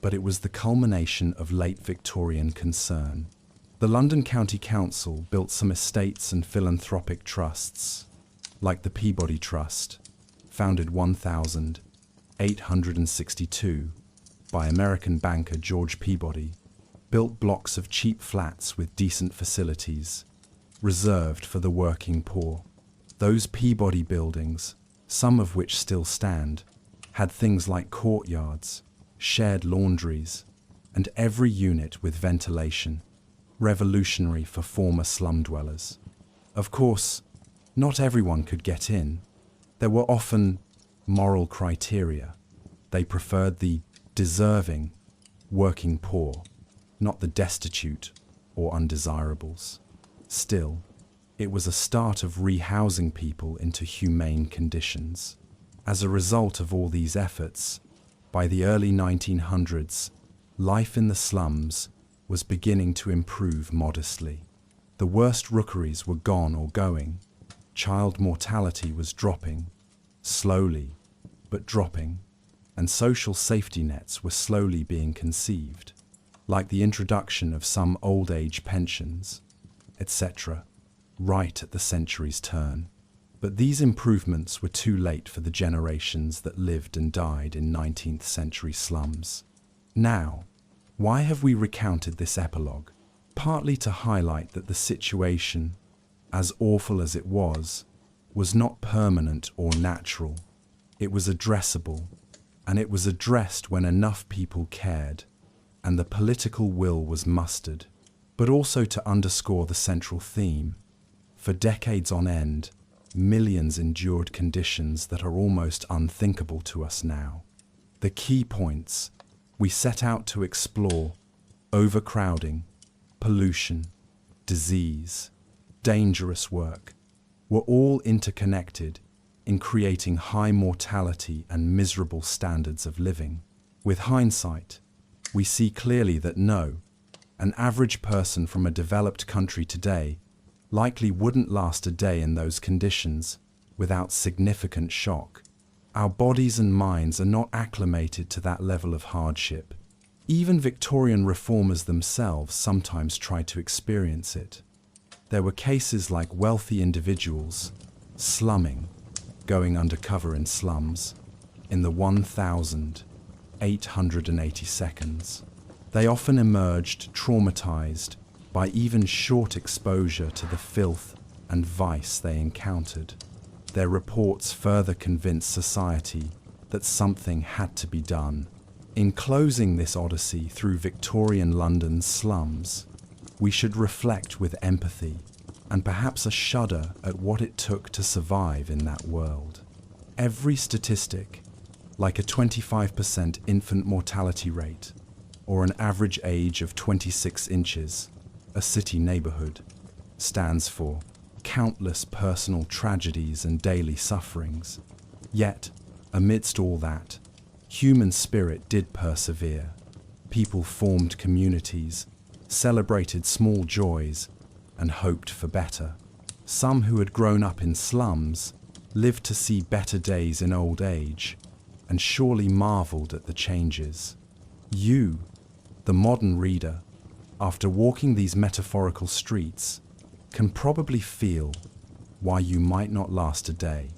but it was the culmination of late Victorian concern. The London County Council built some estates and philanthropic trusts, like the Peabody Trust, founded 1862 by American banker George Peabody, built blocks of cheap flats with decent facilities, reserved for the working poor. Those Peabody buildings, some of which still stand, had things like courtyards, shared laundries, and every unit with ventilation, revolutionary for former slum dwellers. Of course, not everyone could get in. There were often moral criteria. They preferred the deserving, working poor, not the destitute or undesirables. Still, it was a start of rehousing people into humane conditions. As a result of all these efforts, by the early 1900s, life in the slums was beginning to improve modestly. The worst rookeries were gone or going. Child mortality was dropping, slowly, but dropping, and social safety nets were slowly being conceived, like the introduction of some old age pensions, etc., right at the century's turn. But these improvements were too late for the generations that lived and died in 19th century slums. Now, why have we recounted this epilogue? Partly to highlight that the situation, as awful as it was not permanent or natural. It was addressable, and it was addressed when enough people cared, and the political will was mustered. But also to underscore the central theme. For decades on end, millions endured conditions that are almost unthinkable to us now. The key points we set out to explore: overcrowding, pollution, disease, dangerous work, were all interconnected in creating high mortality and miserable standards of living. With hindsight, we see clearly that an average person from a developed country today likely wouldn't last a day in those conditions without significant shock. Our bodies and minds are not acclimated to that level of hardship. Even Victorian reformers themselves sometimes tried to experience it. There were cases like wealthy individuals slumming, going undercover in slums, in the 1880 seconds. They often emerged traumatized by even short exposure to the filth and vice they encountered. Their reports further convinced society that something had to be done. In closing this odyssey through Victorian London's slums, we should reflect with empathy and perhaps a shudder at what it took to survive in that world. Every statistic, like a 25% infant mortality rate or an average age of 26 inches, a city neighborhood, stands for countless personal tragedies and daily sufferings. Yet, amidst all that, human spirit did persevere. People formed communities, celebrated small joys, and hoped for better. Some who had grown up in slums lived to see better days in old age, and surely marveled at the changes. You, the modern reader, after walking these metaphorical streets, can probably feel why you might not last a day.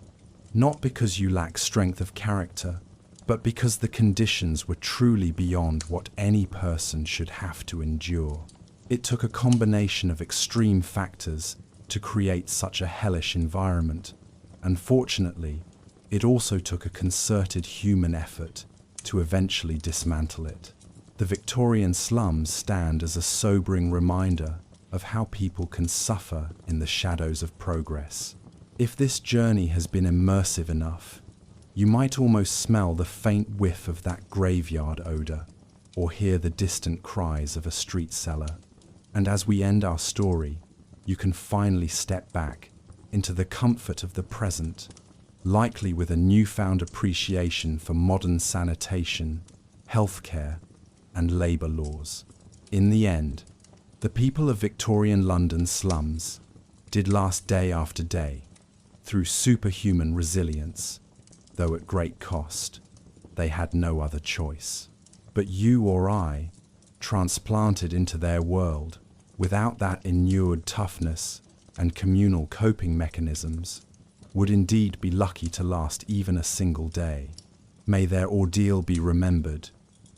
Not because you lack strength of character, but because the conditions were truly beyond what any person should have to endure. It took a combination of extreme factors to create such a hellish environment, and fortunately, it also took a concerted human effort to eventually dismantle it. The Victorian slums stand as a sobering reminder of how people can suffer in the shadows of progress. If this journey has been immersive enough, you might almost smell the faint whiff of that graveyard odor, or hear the distant cries of a street seller. And as we end our story, you can finally step back into the comfort of the present, likely with a newfound appreciation for modern sanitation, healthcare, and labor laws. In the end, the people of Victorian London slums did last day after day through superhuman resilience, though at great cost. They had no other choice. But you or I, transplanted into their world, without that inured toughness and communal coping mechanisms, would indeed be lucky to last even a single day. May their ordeal be remembered,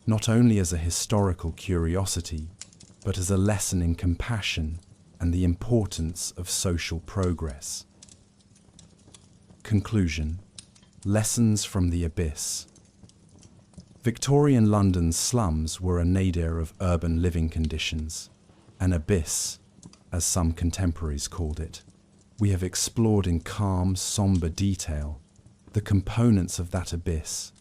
not only as a historical curiosity, but as a lesson in compassion and the importance of social progress. Conclusion. Lessons from the abyss. Victorian London's slums were a nadir of urban living conditions, an abyss, as some contemporaries called it. We have explored in calm, somber detail the components of that abyss,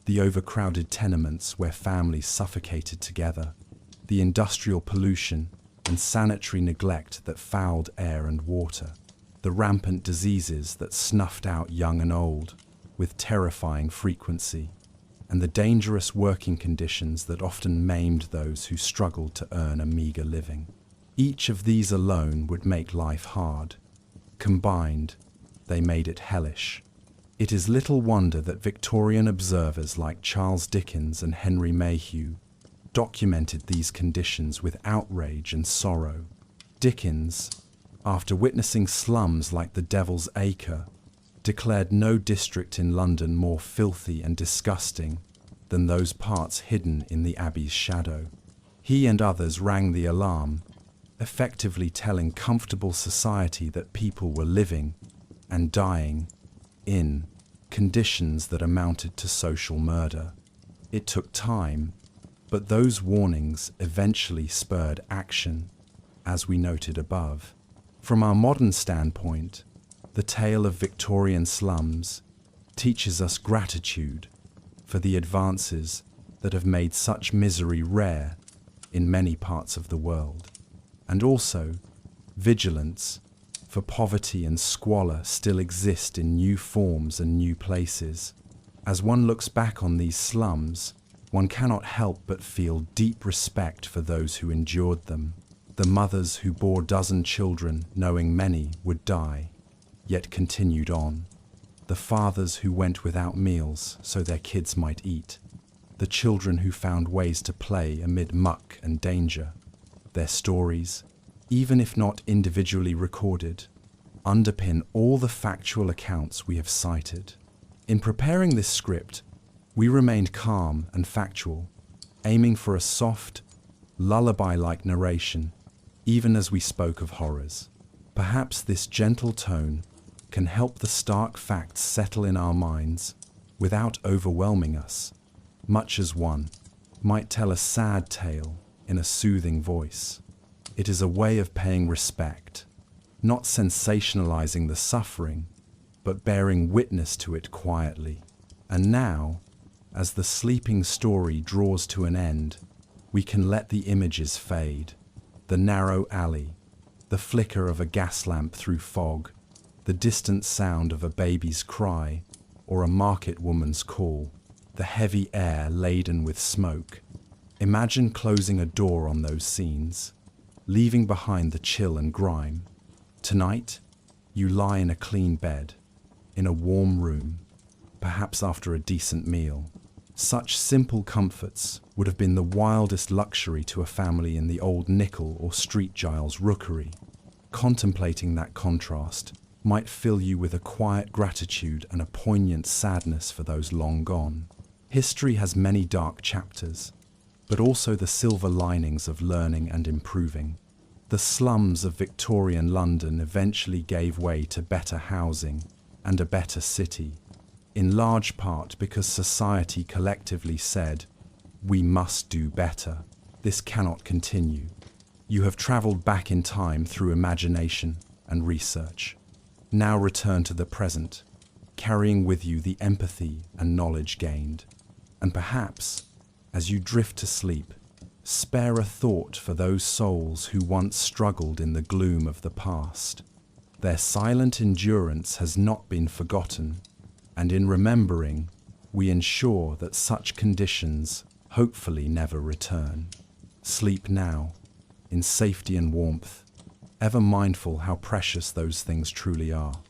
the overcrowded tenements where families suffocated together, the industrial pollution and sanitary neglect that fouled air and water, the rampant diseases that snuffed out young and old with terrifying frequency, and the dangerous working conditions that often maimed those who struggled to earn a meager living. Each of these alone would make life hard. Combined, they made it hellish. It is little wonder that Victorian observers like Charles Dickens and Henry Mayhew documented these conditions with outrage and sorrow. Dickens, after witnessing slums like the Devil's Acre, declared no district in London more filthy and disgusting than those parts hidden in the Abbey's shadow. He and others rang the alarm, effectively telling comfortable society that people were living and dying in conditions that amounted to social murder. It took time, but those warnings eventually spurred action, as we noted above. From our modern standpoint, the tale of Victorian slums teaches us gratitude for the advances that have made such misery rare in many parts of the world, and also vigilance, for poverty and squalor still exist in new forms and new places. As one looks back on these slums, one cannot help but feel deep respect for those who endured them, the mothers who bore dozen children knowing many would die, yet continued on, the fathers who went without meals so their kids might eat, the children who found ways to play amid muck and danger. Their stories, even if not individually recorded, underpin all the factual accounts we have cited. In preparing this script, we remained calm and factual, aiming for a soft, lullaby-like narration, even as we spoke of horrors. Perhaps this gentle tone can help the stark facts settle in our minds without overwhelming us, much as one might tell a sad tale in a soothing voice. It is a way of paying respect, not sensationalizing the suffering, but bearing witness to it quietly. And now, as the sleeping story draws to an end, we can let the images fade. The narrow alley, the flicker of a gas lamp through fog, the distant sound of a baby's cry or a market woman's call, the heavy air laden with smoke. Imagine closing a door on those scenes, leaving behind the chill and grime. Tonight, you lie in a clean bed, in a warm room, perhaps after a decent meal. Such simple comforts would have been the wildest luxury to a family in the old Nickel or Street Giles rookery. Contemplating that contrast might fill you with a quiet gratitude and a poignant sadness for those long gone. History has many dark chapters, but also the silver linings of learning and improving. The slums of Victorian London eventually gave way to better housing and a better city, in large part because society collectively said, "We must do better. This cannot continue." You have travelled back in time through imagination and research. Now return to the present, carrying with you the empathy and knowledge gained. And perhaps, as you drift to sleep, spare a thought for those souls who once struggled in the gloom of the past. Their silent endurance has not been forgotten, and in remembering, we ensure that such conditions hopefully never return. Sleep now, in safety and warmth, ever mindful how precious those things truly are.